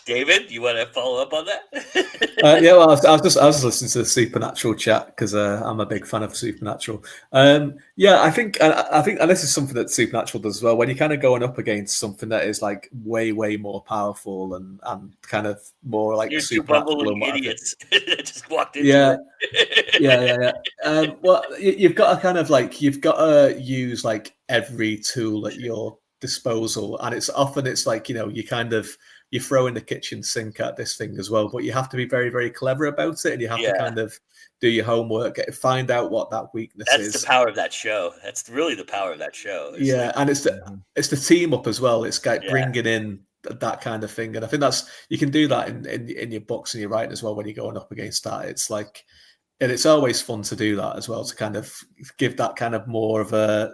David, you want to follow up on that? Yeah, well, I was just listening to the Supernatural chat because I'm a big fan of Supernatural. Yeah, I think, and this is something that Supernatural does as well. When you're kind of going up against something that is like way more powerful and kind of more like You're two supernatural bumbling and whatever. idiots that just walked into Yeah, it. yeah. Well, you've got to kind of like you've got to use like every tool at your disposal, and it's like you throw in the kitchen sink at this thing as well, but you have to be very clever about it, and you have to kind of do your homework, find out what that weakness is. That's the power of that show. That's really the power of that show. It's and it's the team up as well. It's like bringing in that kind of thing, and I think you can do that in your books and your writing as well when you're going up against that. It's like, and it's always fun to do that as well, to kind of give that kind of more of a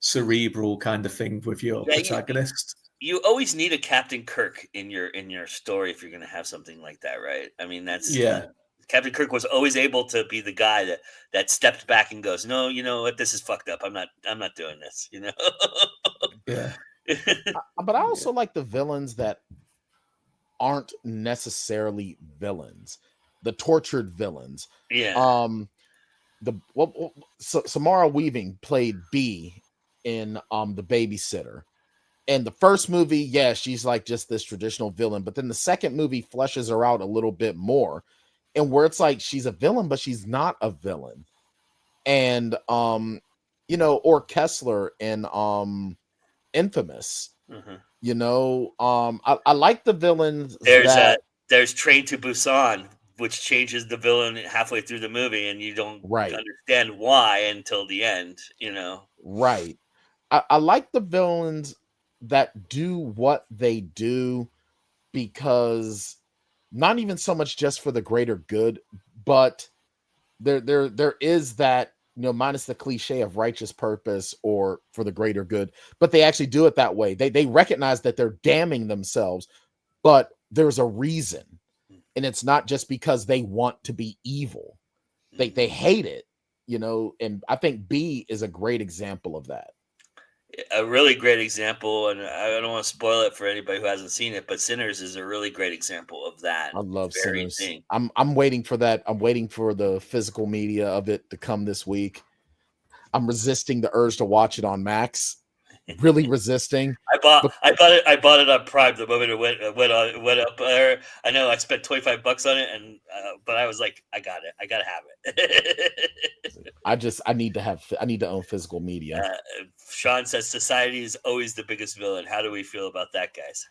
cerebral kind of thing with your protagonist. You always need a Captain Kirk in your story if you're going to have something like that, right? I mean, that's Captain Kirk was always able to be the guy that stepped back and goes, "No, you know what? This is fucked up. I'm not doing this." You know? Yeah. But I also like the villains that aren't necessarily villains, the tortured villains. Yeah. Samara Weaving played B in The Babysitter. In the first movie, she's like just this traditional villain, but then the second movie fleshes her out a little bit more, and where it's like she's a villain, but she's not a villain. And or Kessler in Infamous. Mm-hmm. I like the villains. There's Train to Busan, which changes the villain halfway through the movie, and you don't understand why until the end. Right. I like the villains that do what they do because not even so much just for the greater good, but there is that, minus the cliche of righteous purpose or for the greater good, but they actually do it that way. They recognize that they're damning themselves, but there's a reason, and it's not just because they want to be evil. They hate it, and I think B is a great example of that. A really great example, and I don't want to spoil it for anybody who hasn't seen it, but Sinners is a really great example of that. I love Sinners. Thing. I'm waiting for that. I'm waiting for the physical media of it to come this week. I'm resisting the urge to watch it on Max. Really resisting. I bought it on Prime the moment it went up there. I know I spent $25 on it, and but I was like, I gotta have it. I need to own physical media. Sean says society is always the biggest villain. How do we feel about that, guys?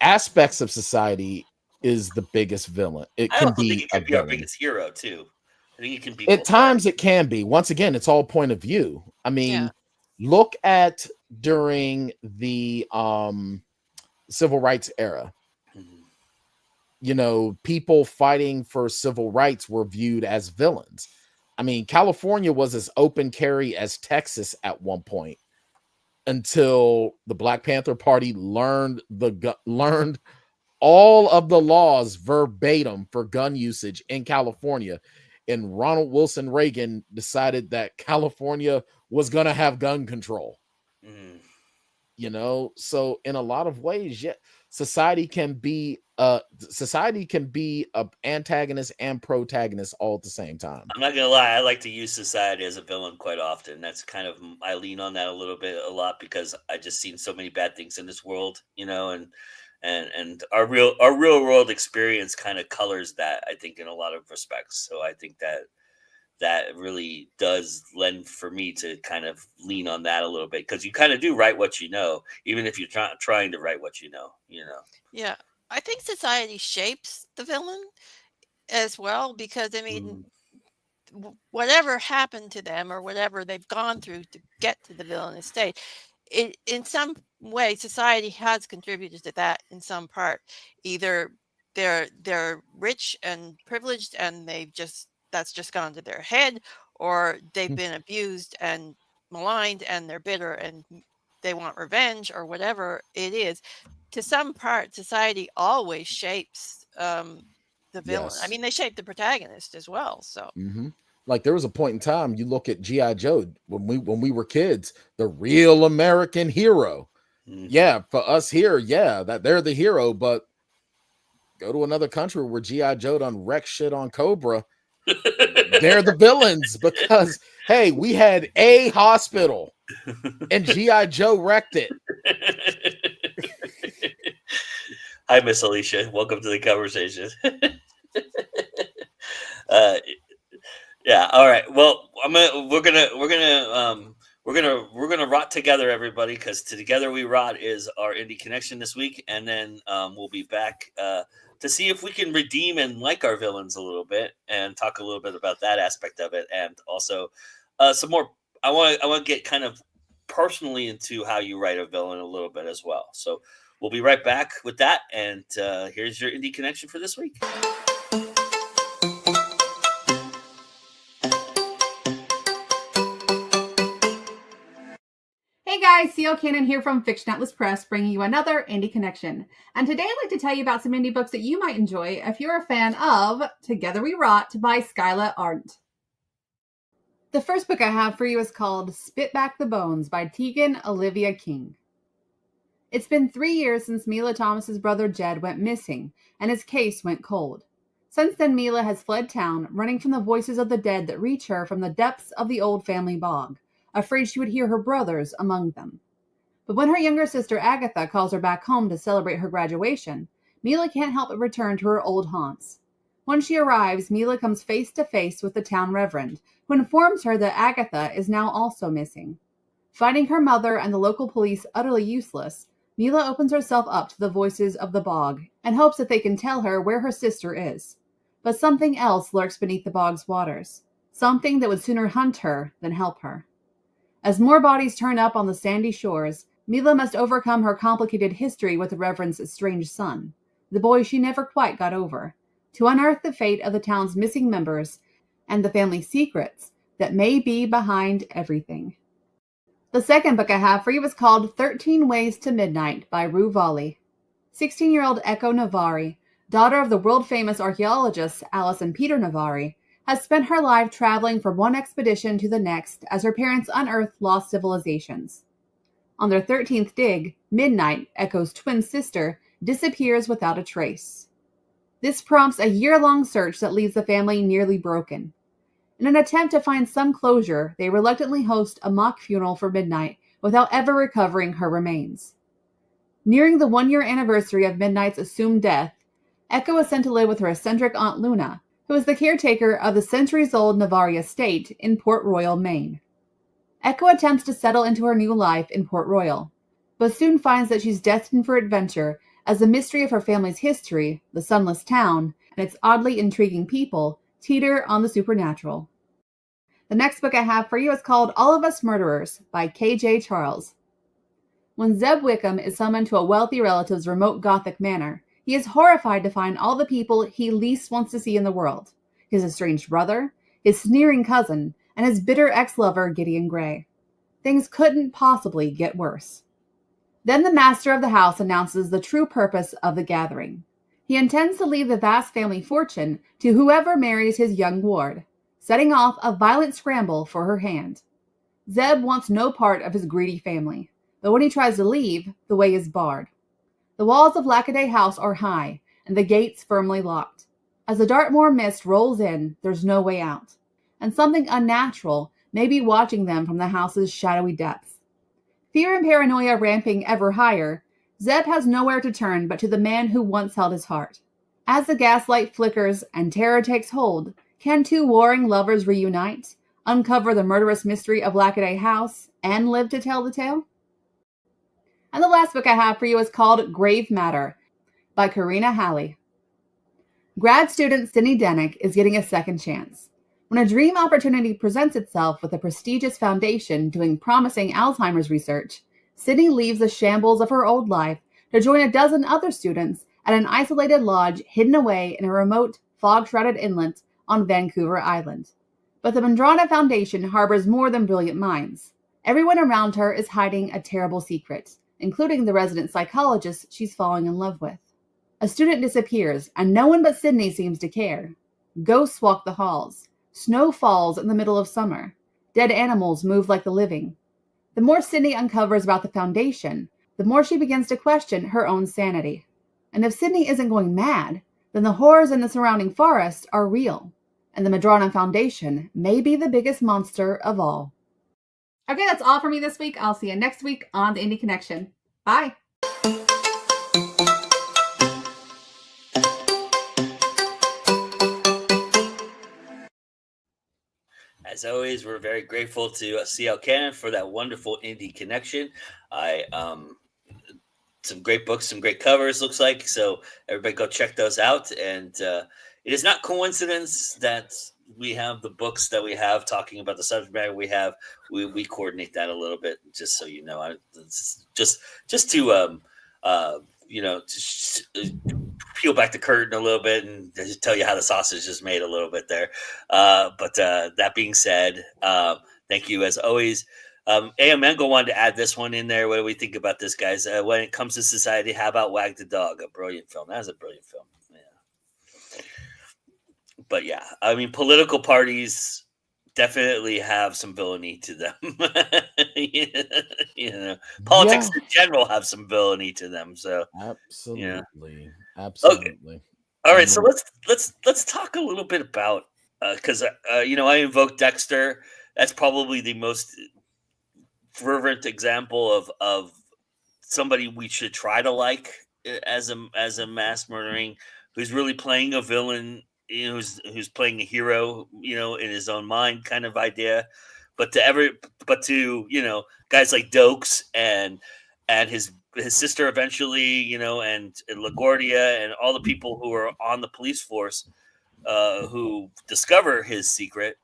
Aspects of society is the biggest villain. It can be our biggest hero too. I think it can be at times. It can be. Once again, it's all point of view. I mean, look at during the civil rights era. People fighting for civil rights were viewed as villains. I mean, California was as open carry as Texas at one point until the Black Panther Party learned all of the laws verbatim for gun usage in California. And Ronald Wilson Reagan decided that California was going to have gun control. So in a lot of ways, society can be an antagonist and protagonist all at the same time. I'm not gonna lie, I like to use society as a villain quite often. That's kind of, I lean on that a lot because I just seen so many bad things in this world, and our real world experience kind of colors that, I think, in a lot of respects. So I think that really does lend for me to kind of lean on that a little bit, because you kind of do write what you know, even if you're trying to write what you know. Yeah, I think society shapes the villain as well, because I mean, whatever happened to them or whatever they've gone through to get to the villainous state, in some way, society has contributed to that in some part. Either they're rich and privileged and that's just gone to their head, or they've been abused and maligned and they're bitter and they want revenge, or whatever it is. To some part, society always shapes the villain. Yes. I mean, they shape the protagonist as well. So like there was a point in time, you look at G.I. Joe when we were kids, the real American hero. Yeah, for us here, yeah, that they're the hero, but go to another country where G.I. Joe done wreck shit on Cobra. They're the villains because, hey, we had a hospital and G.I. Joe wrecked it. Hi, Miss Alicia. Welcome to the conversation. Yeah. All right. Well, we're gonna rot together, everybody, because Together We Rot is our indie connection this week, and then we'll be back to see if we can redeem and like our villains a little bit, and talk a little bit about that aspect of it, and also some more. I want to get kind of personally into how you write a villain a little bit as well. So we'll be right back with that, and here's your indie connection for this week. Hey guys, C.L. Cannon here from Fiction Atlas Press, bringing you another Indie Connection. And today I'd like to tell you about some indie books that you might enjoy if you're a fan of Together We Rot by Skyla Arndt. The first book I have for you is called Spit Back the Bones by Tegan Olivia King. It's been 3 years since Mila Thomas's brother Jed went missing, and his case went cold. Since then, Mila has fled town, running from the voices of the dead that reach her from the depths of the old family bog, afraid she would hear her brothers among them. But when her younger sister Agatha calls her back home to celebrate her graduation, Mila can't help but return to her old haunts. When she arrives, Mila comes face to face with the town reverend, who informs her that Agatha is now also missing. Finding her mother and the local police utterly useless, Mila opens herself up to the voices of the bog and hopes that they can tell her where her sister is. But something else lurks beneath the bog's waters, something that would sooner hunt her than help her. As more bodies turn up on the sandy shores, Mila must overcome her complicated history with the Reverend's estranged son, the boy she never quite got over, to unearth the fate of the town's missing members and the family secrets that may be behind everything. The second book I have for you is called 13 Ways to Midnight by Rue Volley. 16-year-old Echo Navari, daughter of the world-famous archaeologists Alice and Peter Navari, has spent her life traveling from one expedition to the next as her parents unearth lost civilizations. On their 13th dig, Midnight, Echo's twin sister, disappears without a trace. This prompts a year-long search that leaves the family nearly broken. In an attempt to find some closure, they reluctantly host a mock funeral for Midnight without ever recovering her remains. Nearing the 1-year anniversary of Midnight's assumed death, Echo is sent to live with her eccentric Aunt Luna, who is the caretaker of the centuries-old Navari estate in Port Royal, Maine. Echo attempts to settle into her new life in Port Royal, but soon finds that she's destined for adventure as the mystery of her family's history, the sunless town, and its oddly intriguing people teeter on the supernatural. The next book I have for you is called All of Us Murderers by K.J. Charles. When Zeb Wickham is summoned to a wealthy relative's remote Gothic manor, he is horrified to find all the people he least wants to see in the world: his estranged brother, his sneering cousin, and his bitter ex-lover Gideon Gray. Things couldn't possibly get worse. Then the master of the house announces the true purpose of the gathering. He intends to leave the vast family fortune to whoever marries his young ward, setting off a violent scramble for her hand. Zeb wants no part of his greedy family, but when he tries to leave, the way is barred. The walls of Lackaday House are high, and the gates firmly locked. As the Dartmoor mist rolls in, there's no way out, and something unnatural may be watching them from the house's shadowy depths. Fear and paranoia ramping ever higher, Zeb has nowhere to turn but to the man who once held his heart. As the gaslight flickers and terror takes hold, can two warring lovers reunite, uncover the murderous mystery of Lackaday House, and live to tell the tale? And the last book I have for you is called Grave Matter by Karina Halley. Grad student Sydney Denick is getting a second chance. When a dream opportunity presents itself with a prestigious foundation doing promising Alzheimer's research, Sydney leaves the shambles of her old life to join a dozen other students at an isolated lodge hidden away in a remote, fog-shrouded inlet on Vancouver Island. But the Mandrana Foundation harbors more than brilliant minds. Everyone around her is hiding a terrible secret, including the resident psychologist she's falling in love with. A student disappears, and no one but Sydney seems to care. Ghosts walk the halls. Snow falls in the middle of summer. Dead animals move like the living. The more Sydney uncovers about the Foundation, the more she begins to question her own sanity. And if Sydney isn't going mad, then the horrors in the surrounding forest are real, and the Madrona Foundation may be the biggest monster of all. Okay, that's all for me this week. I'll see you next week on the Indie Connection. Bye. As always, we're very grateful to CL Cannon for that wonderful indie connection. Some great books, some great covers, looks like. So everybody go check those out. And it is not coincidence that we have the books that we have talking about the subject matter we have. We coordinate that a little bit, just so you know. Just to peel back the curtain a little bit and just tell you how the sausage is made a little bit there. But that being said, thank you as always. A.M. Engel wanted to add this one in there. What do we think about this, guys? When it comes to society, how about Wag the Dog? A brilliant film. That was a brilliant film. Yeah. But yeah, I mean, political parties definitely have some villainy to them. Politics in general have some villainy to them. So absolutely, absolutely. Okay. All right, so let's talk a little bit about because I invoked Dexter. That's probably the most fervent example of somebody we should try to like as a mass murdering, who's really playing a villain, who's playing a hero, in his own mind kind of idea. But to guys like Dokes and his sister eventually, and LaGuardia and all the people who are on the police force who discover his secret,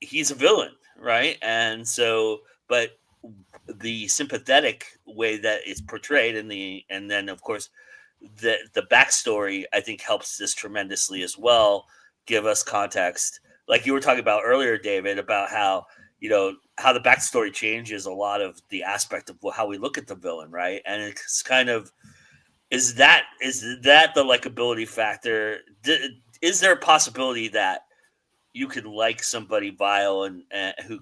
he's a villain, right? And so, but the sympathetic way that it's portrayed and then of course the backstory, I think, helps this tremendously as well. Give us context, like you were talking about earlier, David, about how the backstory changes a lot of the aspect of how we look at the villain, right? And it's kind of is that the likability factor? Is there a possibility that you could like somebody vile and who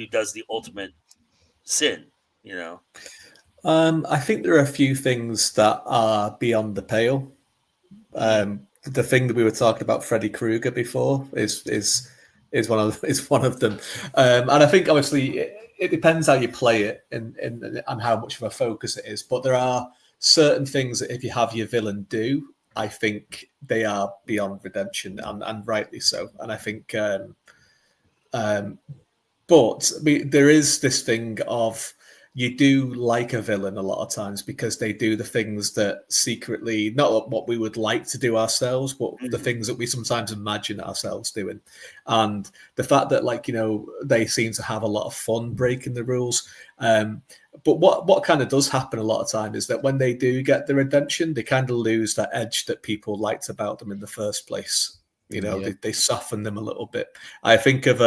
does the ultimate sin? I think there are a few things that are beyond the pale. The thing that we were talking about, Freddy Krueger, before is one of them, and I think obviously it depends how you play it and how much of a focus it is. But there are certain things that if you have your villain do, I think they are beyond redemption, and rightly so. And I think, but there is this thing of you do like a villain a lot of times because they do the things that secretly, not what we would like to do ourselves, but the things that we sometimes imagine ourselves doing. And the fact that, they seem to have a lot of fun breaking the rules. But what kind of does happen a lot of time is that when they do get the redemption, they kind of lose that edge that people liked about them in the first place. They soften them a little bit. I think of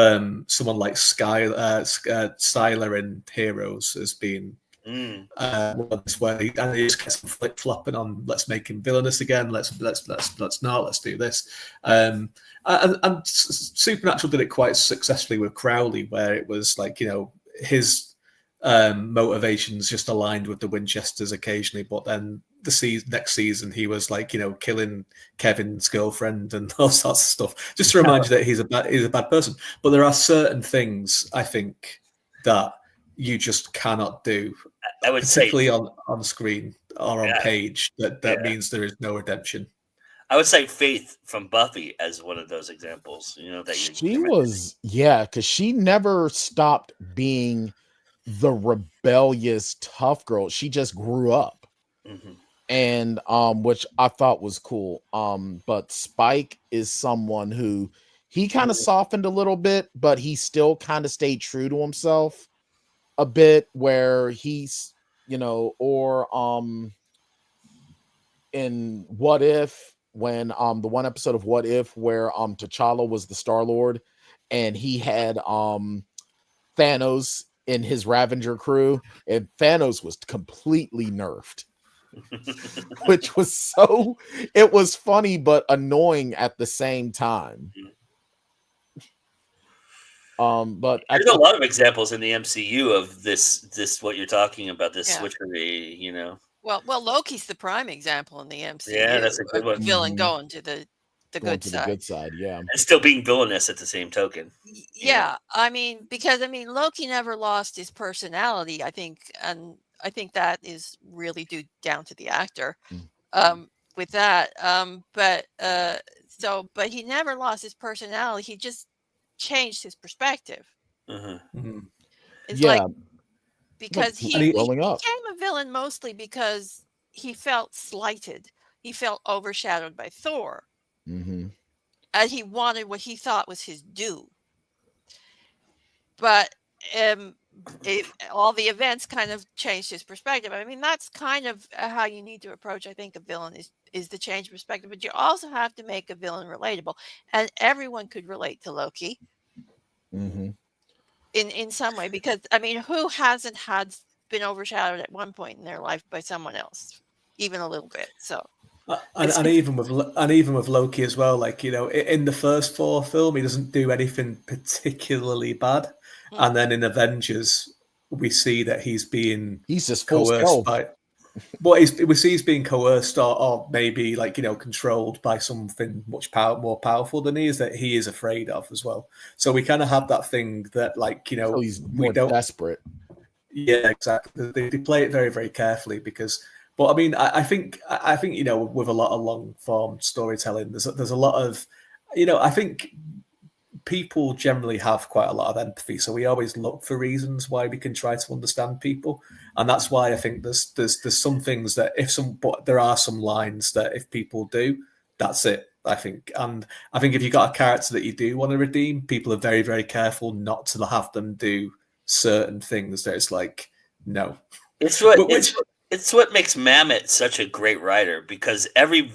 someone like Skylar in Heroes as being where he just gets flip flopping on. Let's make him villainous again. Let's do this. And Supernatural did it quite successfully with Crowley, where it was like his motivations just aligned with the Winchesters occasionally, but then next season he was killing Kevin's girlfriend and all sorts of stuff, just to remind you that he's a bad person. But there are certain things, I think, that you just cannot do, I would particularly on screen or on page, that means there is no redemption. I would say Faith from Buffy as one of those examples. Because she never stopped being the rebellious tough girl. She just grew up. And which I thought was cool. But Spike is someone who he kind of softened a little bit, but he still kind of stayed true to himself a bit, where he's or in What If, when the one episode of What If where T'Challa was the Star-Lord and he had Thanos in his Ravager crew, and Thanos was completely nerfed. Which was it was funny but annoying at the same time. But there's a lot of examples in the MCU of this what you're talking about, this Yeah. switchery, you know. Well, Loki's the prime example in the MCU. Yeah, that's a good one. Villain Mhm. going to the going good to side. the good side, yeah. And still being villainous at the same token. Yeah, I mean, because Loki never lost his personality. I think that is really due down to the actor. With that, but he never lost his personality. He just changed his perspective. It's Yeah. like because he growing up. became a villain mostly because he felt slighted. He felt overshadowed by Thor. Mhm. And he wanted what he thought was his due. But all the events kind of changed his perspective. I mean, that's kind of how you need to approach, I think, a villain is to change perspective. But you also have to make a villain relatable. And everyone could relate to Loki Mhm. in some way. Because, I mean, who hasn't been overshadowed at one point in their life by someone else, even a little bit? So... And even with Loki as well, like, you know, in the first Thor film, he doesn't do anything particularly bad, and then in Avengers, we see that he's just coerced by. Well, we see he's being coerced or maybe, like, you know, controlled by something much more powerful than he is, that he is afraid of as well. So we kind of have that thing that, like, you know, So he's more desperate. Yeah, exactly. They play it very, very carefully because. But I mean, I think you know, with a lot of long form storytelling, there's a lot of, you know, I think people generally have quite a lot of empathy, so we always look for reasons why we can try to understand people, and that's why I think there's some things that but there are some lines that if people do, that's it. I think, and I think if you got a character that you do want to redeem, people are very, very careful not to have them do certain things. That it's like, no, it's what makes Mamet such a great writer, because every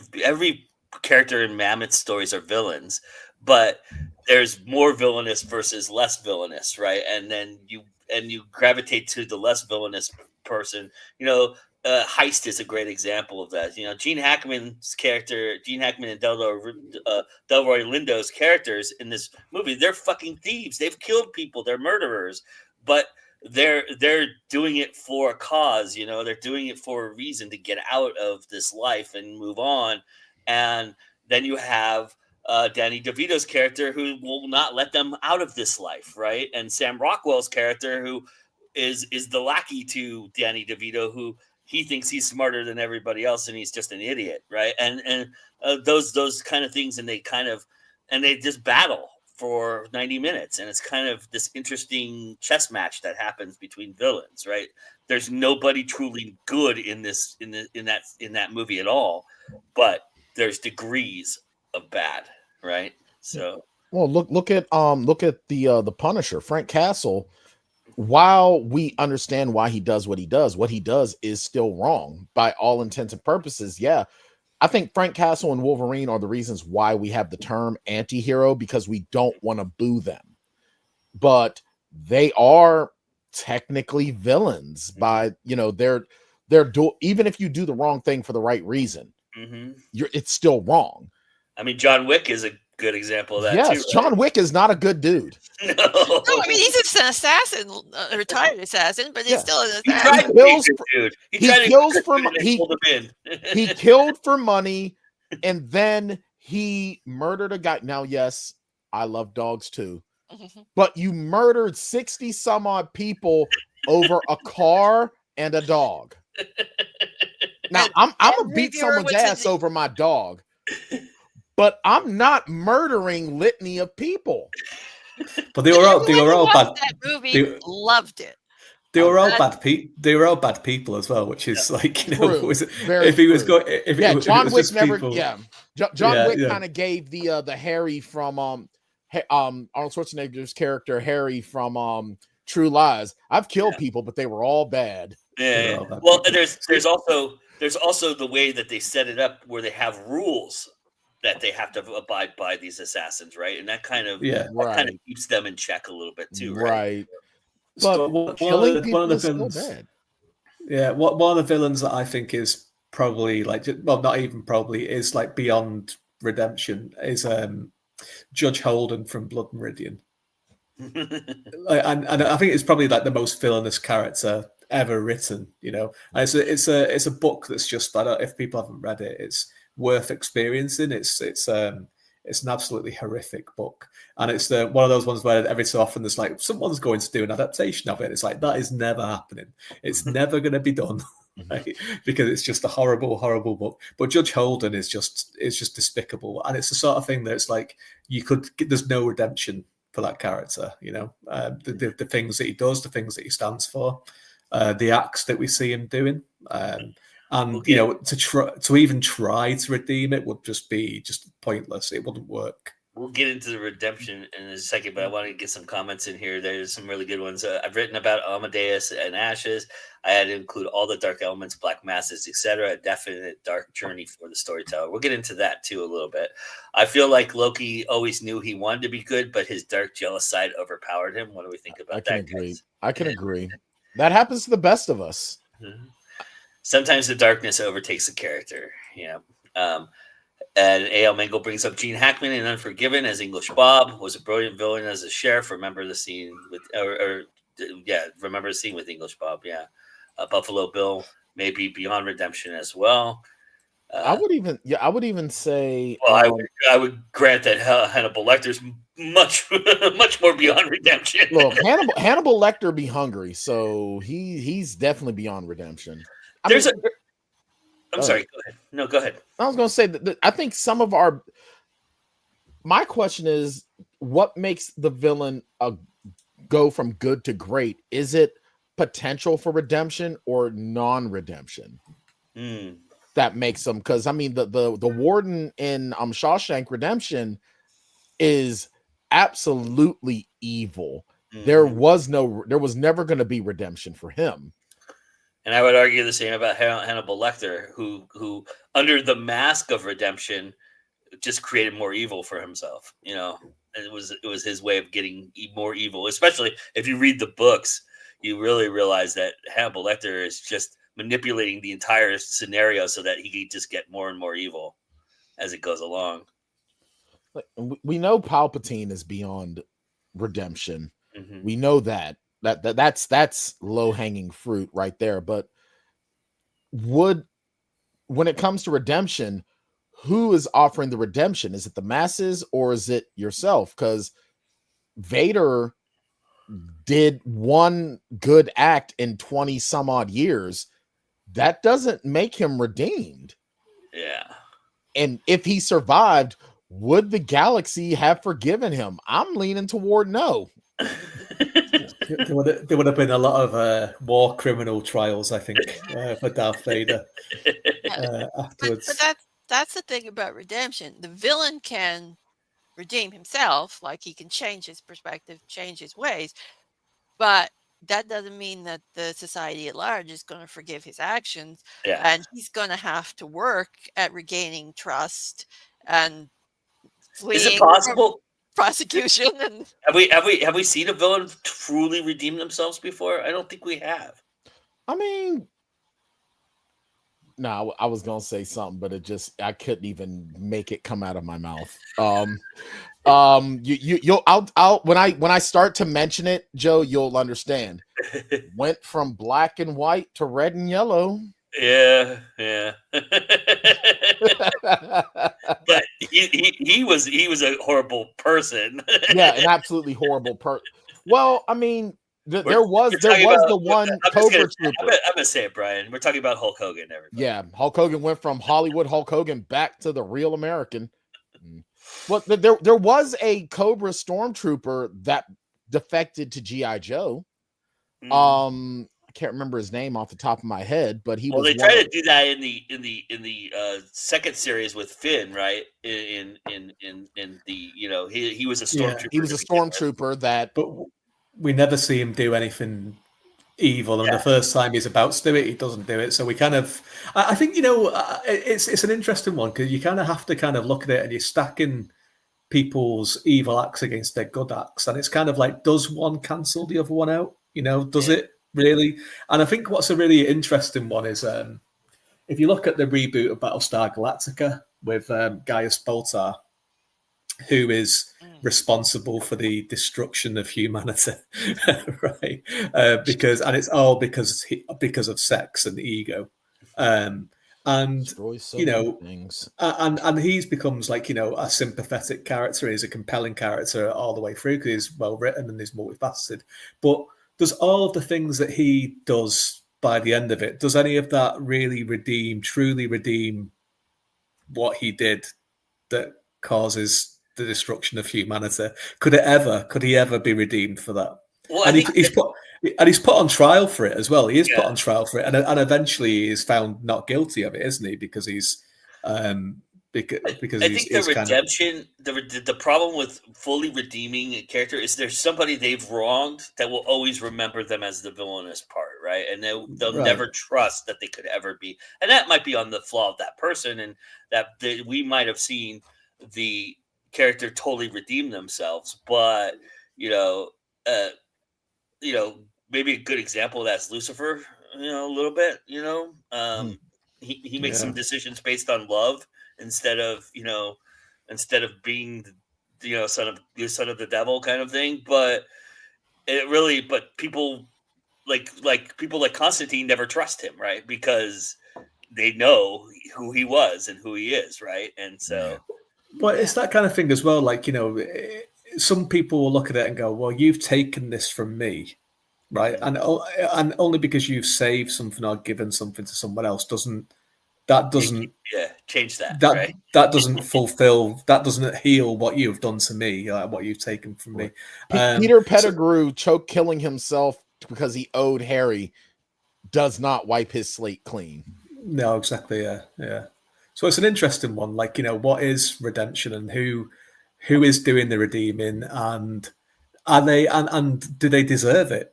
character in Mamet's stories are villains, but there's more villainous versus less villainous, right? And then you gravitate to the less villainous person. You know, Heist is a great example of that. You know, Gene Hackman and Delroy Lindo's characters in this movie, they're fucking thieves. They've killed people. They're murderers, but they're doing it for a cause. You know, they're doing it for a reason to get out of this life and move on. And then you have Danny DeVito's character, who will not let them out of this life, right? And Sam Rockwell's character, who is the lackey to Danny DeVito, who he thinks he's smarter than everybody else, and he's just an idiot, right? And those kind of things, and they just battle for 90 minutes, and it's kind of this interesting chess match that happens between villains, right? There's nobody truly good in that movie at all, but there's degrees of bad, right? So, well, look at the Punisher, Frank Castle. While we understand why he does what he does is still wrong by all intents and purposes. Yeah, I think Frank Castle and Wolverine are the reasons why we have the term anti-hero, because we don't want to boo them, but they are technically villains by, you know, even if you do the wrong thing for the right reason, it's still wrong. I mean, John Wick is a good example of that, yes, too. Right? John Wick is not a good dude. No, I mean, he's an assassin, a retired assassin, but he's still an assassin. He tried to be a dude. He killed for money, and then he murdered a guy. Now, yes, I love dogs too, but you murdered 60 some odd people over a car and a dog. Now, I'm gonna beat someone's ass over my dog, but I'm not murdering litany of people. But they were all bad. That movie loved it. They were all bad people. They were all bad people as well, which is like, you know, John Wick never. John Wick kind of gave the Harry from Arnold Schwarzenegger's character Harry from True Lies. I've killed people, but they were all bad. Yeah. Well, there's also the way that they set it up, where they have rules that they have to abide by, these assassins, right? And that kind of keeps them in check a little bit too, right? But so one of the villains, one of the villains that I think is probably not even probably, is like beyond redemption is Judge Holden from Blood Meridian. And I think it's probably like the most villainous character ever written. And it's a book that's just, I don't, if people haven't read it, it's worth experiencing. It's an absolutely horrific book, and it's one of those ones where every so often there's like someone's going to do an adaptation of it. It's like that is never happening. It's never going to be done. Right? Because it's just a horrible, horrible book. But Judge Holden is just despicable, and it's the sort of thing that it's like there's no redemption for that character. The things that he does, the things that he stands for, the acts that we see him doing, and to even try to redeem it would just be pointless. It wouldn't work. We'll get into the redemption in a second, but I want to get some comments in here. There's some really good ones. I've written about Amadeus and Ashes. I had to include all the dark elements, black masses, etc. A definite dark journey for the storyteller. We'll get into that too a little bit. I feel like Loki always knew he wanted to be good, but his dark, jealous side overpowered him. What do we think about that? I can agree. That happens to the best of us. Mm-hmm. Sometimes the darkness overtakes the character. Yeah. And A.L. Mangle brings up Gene Hackman in Unforgiven as English Bob, was a brilliant villain as a sheriff. Remember the scene with, remember the scene with English Bob. Yeah. Buffalo Bill may be beyond redemption as well. I would even say. Well, I would grant that Hannibal Lecter's much more beyond redemption. Look, Hannibal Lecter be hungry, so he's definitely beyond redemption. I'm sorry. Go ahead. No, go ahead. I was going to say that I think some of my question is, what makes the villain go from good to great? Is it potential for redemption or non-redemption? That makes them, because I mean the warden in Shawshank Redemption is absolutely evil. There was never going to be redemption for him. And I would argue the same about Hannibal Lecter, who under the mask of redemption just created more evil for himself. It was his way of getting more evil. Especially if you read the books, you really realize that Hannibal Lecter is just manipulating the entire scenario so that he can just get more and more evil as it goes along. We know Palpatine is beyond redemption. Mm-hmm. We know that's low-hanging fruit right there. But when it comes to redemption, who is offering the redemption? Is it the masses or is it yourself? Because Vader did one good act in 20 some odd years. That doesn't make him redeemed. Yeah. And if he survived, would the galaxy have forgiven him? I'm leaning toward no. There would have been a lot of war criminal trials, I think, for Darth Vader afterwards. But that's the thing about redemption. The villain can redeem himself, like he can change his perspective, change his ways, but that doesn't mean that the society at large is going to forgive his actions. Yeah. And he's going to have to work at regaining trust and fleeing. Is it possible? Prosecution. And have we seen a villain truly redeem themselves before? I don't think we have. I mean, no, I was gonna say something, but I couldn't even make it come out of my mouth. I'll when I start to mention it, Joe, you'll understand. Went from black and white to red and yellow. Yeah. But he was a horrible person. Yeah, an absolutely horrible person. Well, I mean, there was the one Cobra Trooper. I'm gonna say it, Brian. We're talking about Hulk Hogan. Everybody. Yeah, Hulk Hogan went from Hollywood Hulk Hogan back to the real American. Well, there was a Cobra Stormtrooper that defected to G.I. Joe. I can't remember his name off the top of my head, but he was. They tried to do that in the second series with Finn, right? In the he was a stormtrooper. Yeah, he was a stormtrooper that, but we never see him do anything evil. And the first time he's about to do it, he doesn't do it. So we kind of, I think it's an interesting one because you kind of have to kind of look at it and you're stacking people's evil acts against their good acts, and it's kind of like, does one cancel the other one out? Does it? Really, and I think what's a really interesting one is if you look at the reboot of Battlestar Galactica with Gaius Baltar, who is responsible for the destruction of humanity, right? Because it's all because of sex and ego, and Destroys so you many know, things. and he's becomes like a sympathetic character. He's a compelling character all the way through because he's well written and he's multifaceted. But does all of the things that he does by the end of it, does any of that really truly redeem what he did that causes the destruction of humanity? Could he ever be redeemed for that? Well, And he's put on trial for it as well. He is put on trial for it, and eventually he is found not guilty of it, isn't he? Because he's because I he's think the kind of redemption, the problem with fully redeeming a character is there's somebody they've wronged that will always remember them as the villainous part, right? And they'll Right. never trust that they could ever be. And that might be on the flaw of that person, and that we might have seen the character totally redeem themselves. But maybe a good example of that's Lucifer. A little bit. He makes some decisions based on love instead of being son of the devil kind of thing. But people like Constantine never trust him, right? Because they know who he was and who he is, right? And so, but it's that kind of thing as well. Like some people will look at it and go, "Well, you've taken this from me." Right, and only because you've saved something or given something to someone else doesn't change that. That right? doesn't heal what you've done to me, what you've taken from me. Peter Pettigrew killing himself because he owed Harry does not wipe his slate clean. No, exactly. Yeah. So it's an interesting one. Like, what is redemption and who is doing the redeeming, and are they and do they deserve it?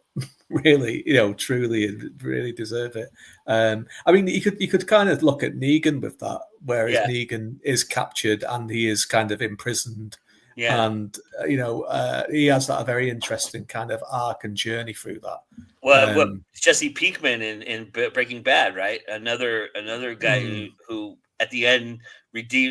Really, truly, really deserve it. I mean, you could kind of look at Negan with that, whereas Negan is captured and he is kind of imprisoned, and he has that very interesting kind of arc and journey through that. Well, Jesse Pinkman in Breaking Bad, right? Another guy who at the end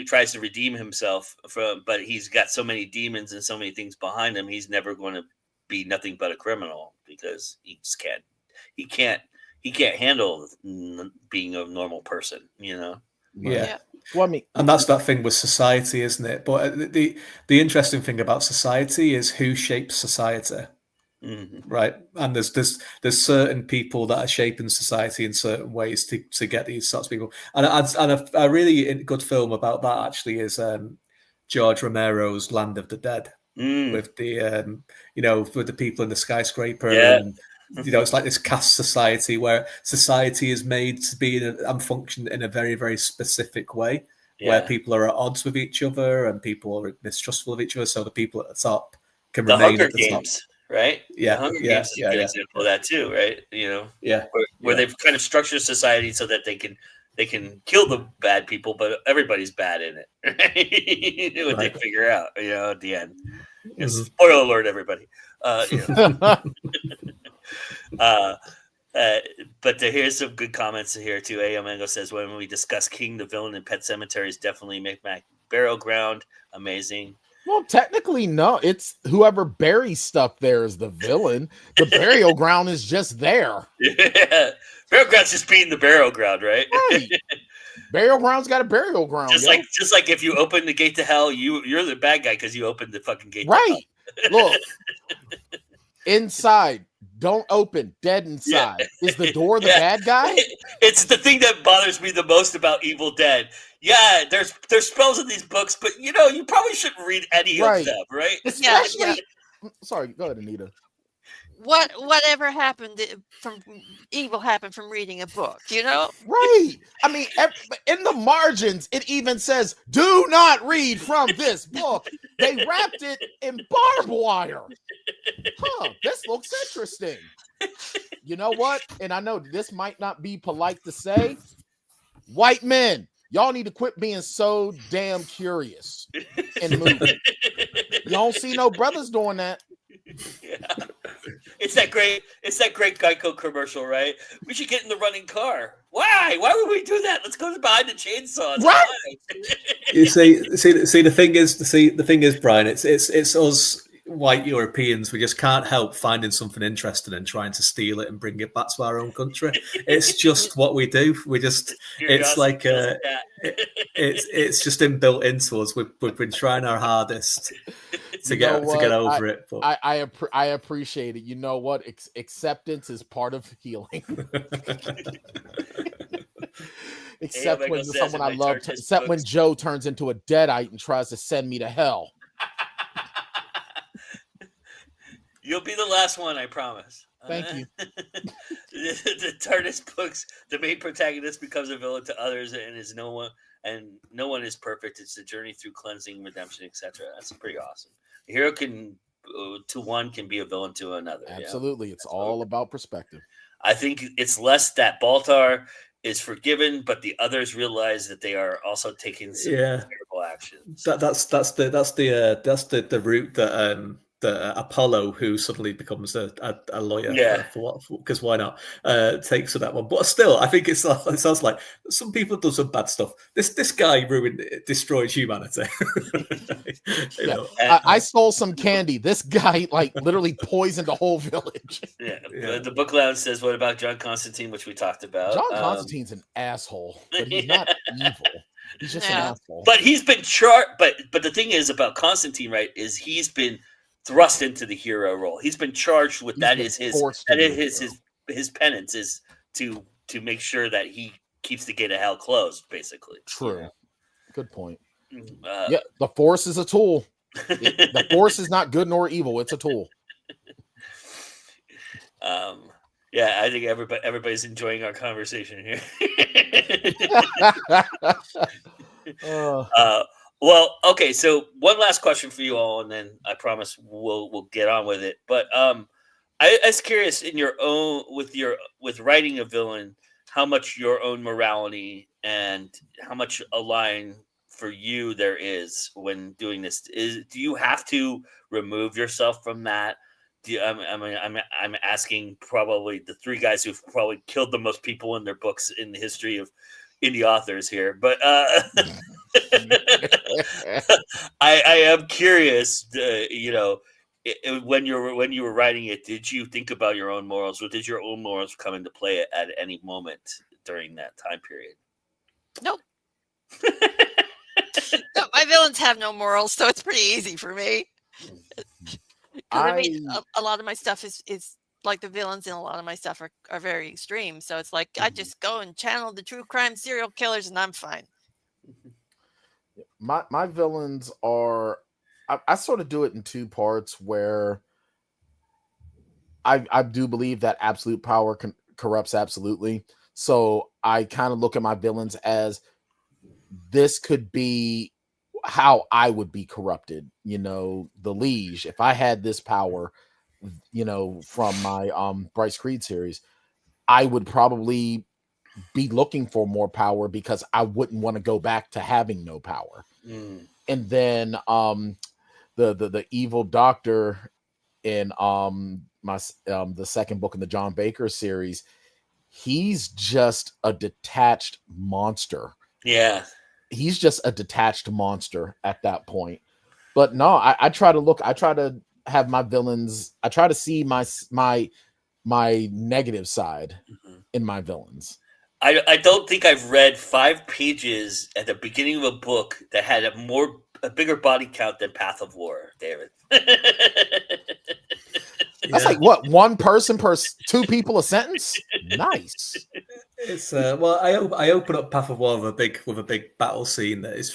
tries to redeem himself but he's got so many demons and so many things behind him. He's never going to be nothing but a criminal because he just can't handle being a normal person, Yeah. Well, I mean, and that's that thing with society, isn't it? But the interesting thing about society is who shapes society. Mm-hmm. Right, and there's certain people that are shaping society in certain ways to get these sorts of people. And a really good film about that actually is George Romero's Land of the Dead, with the with the people in the skyscraper, and it's like this caste society where society is made to be and function in a very, very specific way, where people are at odds with each other and people are mistrustful of each other. So the people at the top can remain at the Games. top. Right? Yeah. The Hunger Games is a good example of that too, right? Where they've kind of structured society so that they can kill the bad people, but everybody's bad in it. Right? What they figure out, at the end. Spoiler alert, everybody. But here's some good comments here too. A.O. Mango says, when we discuss King the villain in Pet Sematary is definitely Micmac burial ground. Amazing. Well, technically, no. It's whoever buries stuff there is the villain. The burial ground is just there. Yeah. Burial ground's just being the burial ground, right? Right. Burial ground's got a burial ground. Just like if you open the gate to hell, you're the bad guy because you opened the fucking gate. Right. To hell. Look, inside. Don't open. Dead inside. Is the door the bad guy? It's the thing that bothers me the most about Evil Dead. Yeah, there's spells in these books, but you probably shouldn't read any of them, right? Especially. Sorry, go ahead, Anita. Whatever happened from evil happened from reading a book, Right. I mean, in the margins, it even says, "Do not read from this book." They wrapped it in barbed wire. This looks interesting. You know what? And I know this might not be polite to say. White men, y'all need to quit being so damn curious in movies. You don't see no brothers doing that. Yeah. It's that great Geico commercial, right? We should get in the running car. Why? Why would we do that? Let's go behind the chainsaws. Right. You see, the thing is, Brian, it's us white Europeans. We just can't help finding something interesting and trying to steal it and bring it back to our own country. It's just what we do. We just, it's like it's just inbuilt into us. We've been trying our hardest to get over it. But I appreciate it. You know what? Acceptance is part of healing. Except when someone I love, except when Joe turns into a deadite and tries to send me to hell. You'll be the last one, I promise. Thank you. The TARDIS books, the main protagonist becomes a villain to others, and no one is perfect. It's the journey through cleansing, redemption, etc. That's pretty awesome. A hero can be a villain to another. Absolutely, yeah. It's all about perspective. I think it's less that Baltar is forgiven, but the others realize that they are also taking some terrible actions. That's the route that the Apollo, who suddenly becomes a lawyer because why not, takes to that one. But still, I think it sounds like some people do some bad stuff. This guy destroyed humanity. I stole some candy. This guy literally poisoned the whole village. The book lounge says, what about John Constantine, which we talked about? John Constantine's an asshole, but he's not evil. He's just an asshole. But he's been charged. But the thing is about Constantine, right, is he's been thrust into the hero role. He's been charged with his penance is to make sure that he keeps the gate of hell closed, basically. True. Good point. The Force is a tool. The Force is not good nor evil. It's a tool. I think everybody's enjoying our conversation here. Well, okay. So one last question for you all, and then I promise we'll get on with it. But I was curious in your own with writing a villain, how much your own morality and how much align for you there is when doing this. Do you have to remove yourself from that? I'm asking probably the three guys who've probably killed the most people in their books in the history of indie authors here, but I am curious. When you were writing it, did you think about your own morals, or did your own morals come into play at any moment during that time period? Nope. No, my villains have no morals, so it's pretty easy for me. A lot of my stuff is like the villains in a lot of my stuff are very extreme. So it's like I just go and channel the true crime serial killers and I'm fine. My villains are, I sort of do it in two parts where I do believe that absolute power corrupts absolutely. So I kind of look at my villains as this could be how I would be corrupted. The Liege, if I had this power, from my Bryce Creed series, I would probably be looking for more power because I wouldn't want to go back to having no power. And then the evil doctor in the second book in the John Baker series, he's just a detached monster. Yeah. He's just a detached monster at that point. But no, I try to have my villains, I try to see my negative side in my villains. I don't think I've read 5 pages at the beginning of a book that had a bigger body count than Path of War, David. That's like what, one person per 2 people a sentence? Nice. It's I open up Path of War with a big battle scene that is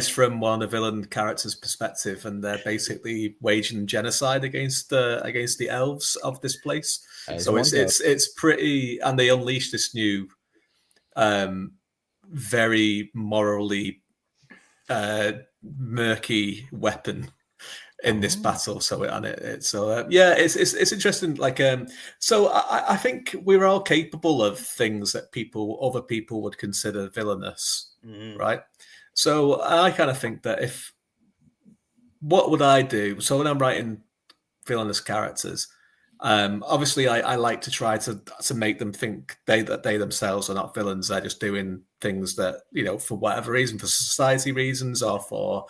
from one of the villain character's perspective, and they're basically waging genocide against the elves of this place. So it's pretty, and they unleash this new, very morally murky weapon in this battle. So it's interesting. So I think we're all capable of things that other people would consider villainous, right? So I kind of think that what would I do? So when I'm writing villainous characters, Obviously, I like to try to make them think that they themselves are not villains. They're just doing things that, for whatever reason, for society reasons or for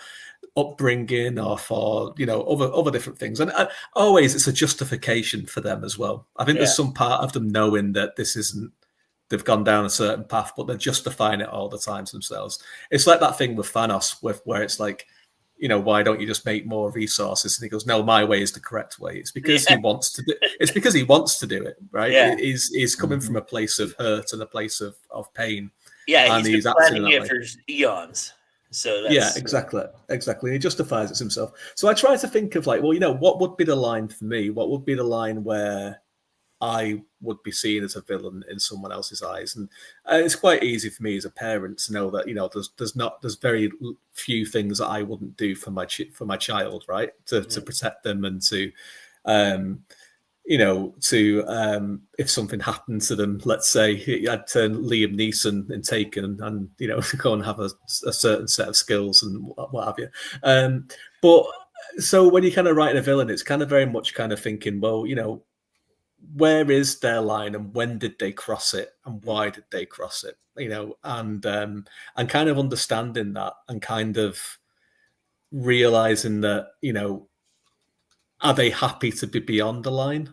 upbringing or for, other different things. And always it's a justification for them as well. I think there's some part of them knowing that this isn't, they've gone down a certain path, but they're justifying it all the time to themselves. It's like that thing with Thanos, where it's like, why don't you just make more resources? And he goes, no, my way is the correct way. It's because he wants to do. It's because he wants to do it, right? Yeah. He's coming from a place of hurt and a place of pain. Yeah, and he's been planning it for eons. So that's, exactly. He justifies it himself. So I try to think of like, well, what would be the line for me? What would be the line where I would be seen as a villain in someone else's eyes? And it's quite easy for me as a parent to know that there's very few things that I wouldn't do for my child, right? To protect them and to if something happened to them, let's say I'd turn Liam Neeson in Taken and go and have a certain set of skills and what have you. But so when you're kind of writing a villain, it's kind of very much kind of thinking, well, where is their line and when did they cross it and why did they cross it? And kind of understanding that and kind of realizing that, are they happy to be beyond the line?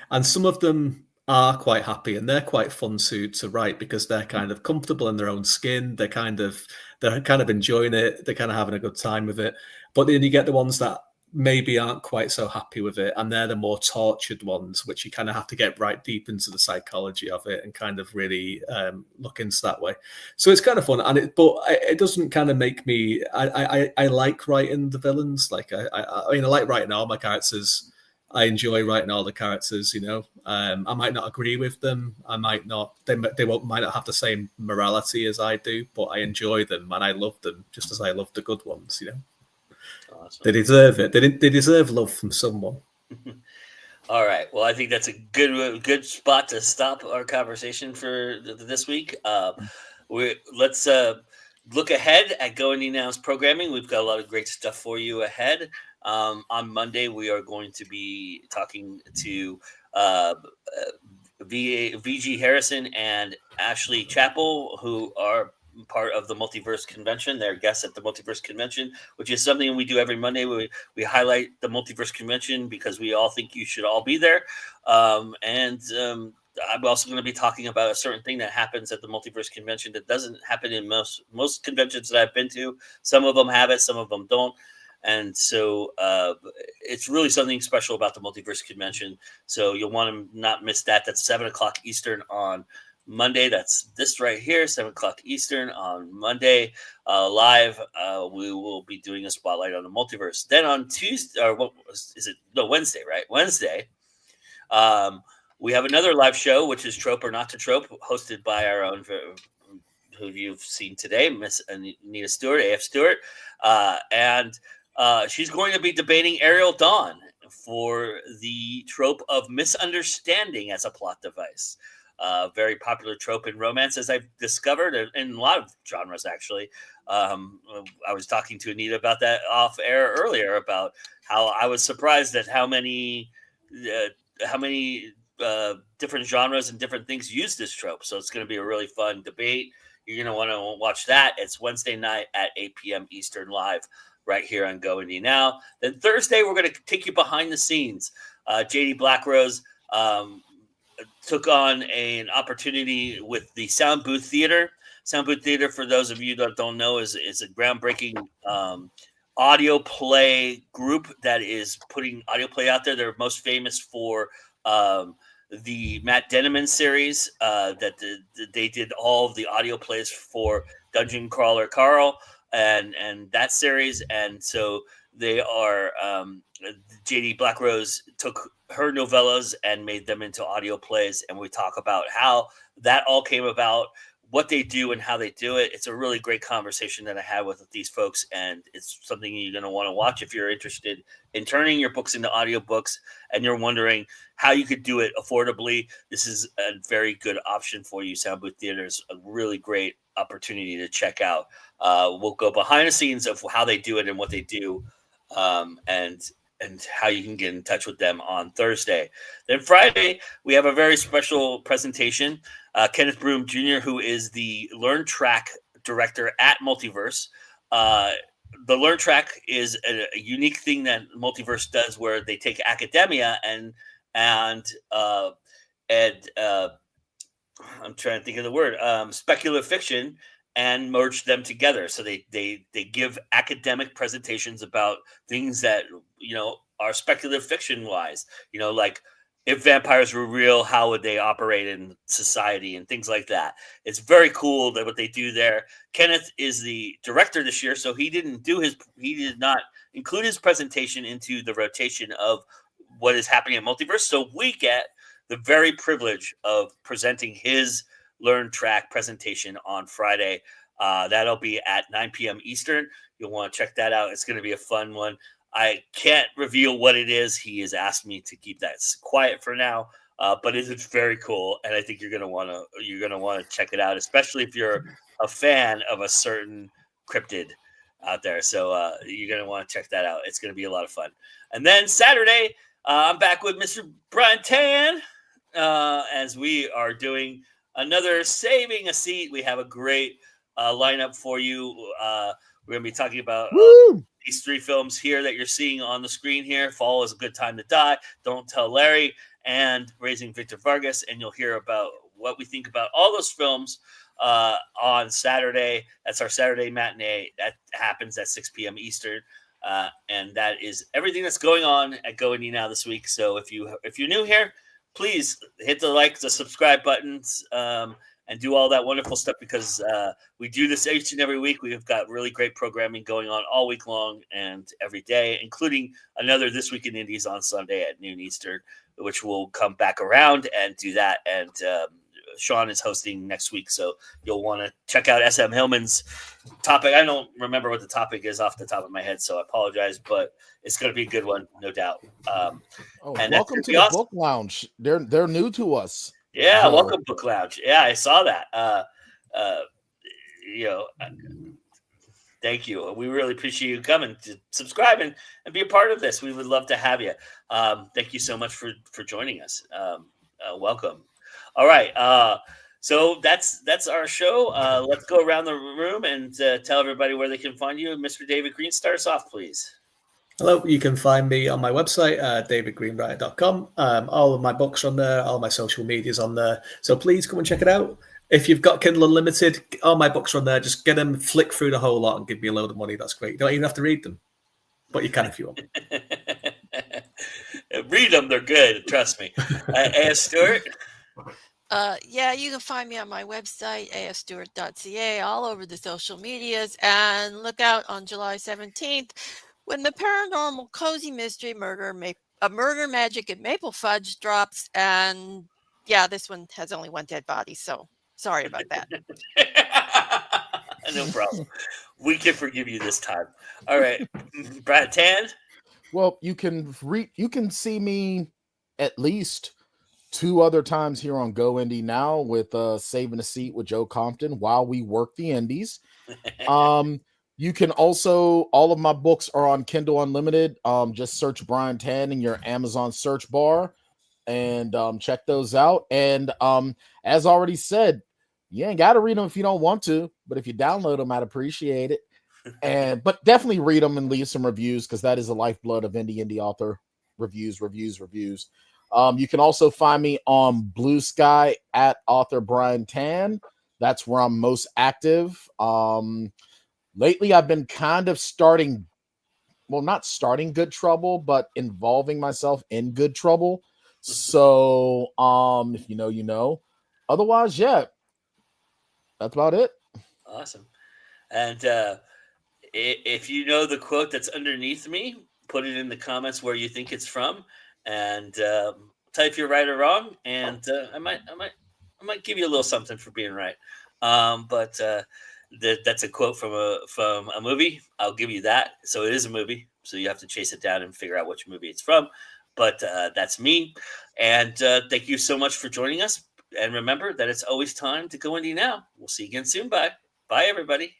And some of them are quite happy and they're quite fun to write because they're kind of comfortable in their own skin. They're kind of enjoying it. They're kind of having a good time with it. But then you get the ones that maybe aren't quite so happy with it, and they're the more tortured ones, which you kind of have to get right deep into the psychology of it and kind of really look into that way. So it's kind of fun, and but it doesn't kind of make me. I like writing the villains. Like I mean, I like writing all my characters. I enjoy writing all the characters. I might not agree with them. I might not. They might not have the same morality as I do, but I enjoy them and I love them just as I love the good ones. awesome. They deserve it. They deserve love from someone. All right. Well, I think that's a good spot to stop our conversation for this week. Let's look ahead at Go Indie Now's programming. We've got a lot of great stuff for you ahead. On Monday, we are going to be talking to VG Harrison and Ashley Chappell, who are part of the Multiverse Convention. They're guests at the Multiverse Convention, which is something we do every Monday. We highlight the Multiverse Convention because we all think you should all be there. And I'm also going to be talking about a certain thing that happens at the Multiverse Convention that doesn't happen in most conventions that I've been to. Some of them have it, some of them don't. And so it's really something special about the Multiverse Convention. So you'll want to not miss that. That's 7 o'clock Eastern on Monday. That's this right here, 7 o'clock Eastern on Monday. Live, we will be doing a spotlight on the multiverse. Then on Tuesday, or what is it? No, Wednesday, right? Wednesday, we have another live show, which is Trope or Not to Trope, hosted by our own, who you've seen today, Miss Anita Stewart, AF Stewart. And she's going to be debating Ariel Dawn for the trope of misunderstanding as a plot device. Very popular trope in romance, as I've discovered, in a lot of genres, actually. I was talking to Anita about that off air earlier, about how I was surprised at how many different genres and different things use this trope. So it's going to be a really fun debate. You're going to want to watch that. It's Wednesday night at 8 p.m. Eastern live right here on Go Indie Now. Then Thursday, we're going to take you behind the scenes. JD Blackrose took on an opportunity with the Sound Booth Theater. Sound Booth Theater, for those of you that don't know, is a groundbreaking audio play group that is putting audio play out there. They're most famous for the Matt Denneman series that they did all of the audio plays for Dungeon Crawler Carl and that series. And so they are JD Blackrose took her novellas and made them into audio plays, and we talk about how that all came about, what they do and how they do it. It's a really great conversation that I had with these folks, and it's something you're going to want to watch if you're interested in turning your books into audiobooks and you're wondering how you could do it affordably. This is a very good option for you. Sound Booth Theater is a really great opportunity to check out. We'll go behind the scenes of how they do it and what they do. And and how you can get in touch with them on Thursday. Then Friday, we have a very special presentation. Kenneth Broom Jr., who is the Learn Track director at Multiverse. The Learn Track is a unique thing that Multiverse does, where they take academia and I'm trying to think of the word, speculative fiction, and merge them together. So they give academic presentations about things that, are speculative fiction wise, like if vampires were real, how would they operate in society and things like that. It's very cool that what they do there. Kenneth is the director this year, so he did not include his presentation into the rotation of what is happening in Multiverse. So we get the very privilege of presenting his Learn Track presentation on Friday. That'll be at 9 p.m. Eastern. You'll want to check that out. It's going to be a fun one. I can't reveal what it is. He has asked me to keep that quiet for now, but it's very cool, and I think you're going to want to check it out, especially if you're a fan of a certain cryptid out there. So you're going to want to check that out. It's going to be a lot of fun. And then Saturday, I'm back with Mr. Brian Tan, as we are doing another Saving a Seat. We have a great lineup for you. We're going to be talking about these 3 films here that you're seeing on the screen here. Fall is a Good Time to Die, Don't Tell Larry, and Raising Victor Vargas. And you'll hear about what we think about all those films on Saturday. That's our Saturday matinee. That happens at 6 p.m. Eastern. And that is everything that's going on at Go Indie Now this week. So if you're new here, please hit the subscribe buttons, and do all that wonderful stuff, because we do this each and every week. We've got really great programming going on all week long and every day, including another This Week in Indies on Sunday at noon Eastern, which will come back around and do that. And Sean is hosting next week, so you'll want to check out SM Hillman's topic. I don't remember what the topic is off the top of my head, so I apologize, but it's going to be a good one, no doubt. And welcome to the Book Lounge. They're new to us. Yeah, so. Welcome Book Lounge. Yeah, I saw that. Thank you. We really appreciate you coming to subscribe and be a part of this. We would love to have you. Thank you so much for joining us. Welcome. All right. So that's our show. Let's go around the room and tell everybody where they can find you. Mr. David Green, start us off, please. Hello, you can find me on my website, davidgreenwriter.com. All of my books are on there, all my social media's on there. So please come and check it out. If you've got Kindle Unlimited, all my books are on there. Just get them, flick through the whole lot and give me a load of money. That's great. You don't even have to read them, but you can if you want. Read them, they're good, trust me. A.S. Stewart? Yeah, you can find me on my website, asstewart.ca, all over the social medias. And look out on July 17th when the paranormal cozy mystery Murder Magic at Maple Fudge drops. And yeah, this one has only one dead body, so sorry about that. No problem. We can forgive you this time. All right, Brad Tan? Well, you can see me at least 2 other times here on Go Indie Now with Saving a Seat with Joe Compton while we work the indies. You can also, all of my books are on Kindle Unlimited. Just search Brian Tan in your Amazon search bar and check those out. And as already said, you ain't got to read them if you don't want to, but if you download them, I'd appreciate it. But definitely read them and leave some reviews, because that is the lifeblood of indie author reviews. You can also find me on Blue Sky at author Brian Tan. That's where I'm most active. Lately, I've been kind of not starting good trouble, but involving myself in good trouble. So, if you know, you know. Otherwise, yeah, that's about it. Awesome. And if you know the quote that's underneath me, put it in the comments where you think it's from, and tell if you're right or wrong. And I might give you a little something for being right. But that's a quote from a movie. I'll give you that. So it is a movie. So you have to chase it down and figure out which movie it's from. But that's me. And thank you so much for joining us. And remember that it's always time to go indie now. We'll see you again soon. Bye. Bye, everybody.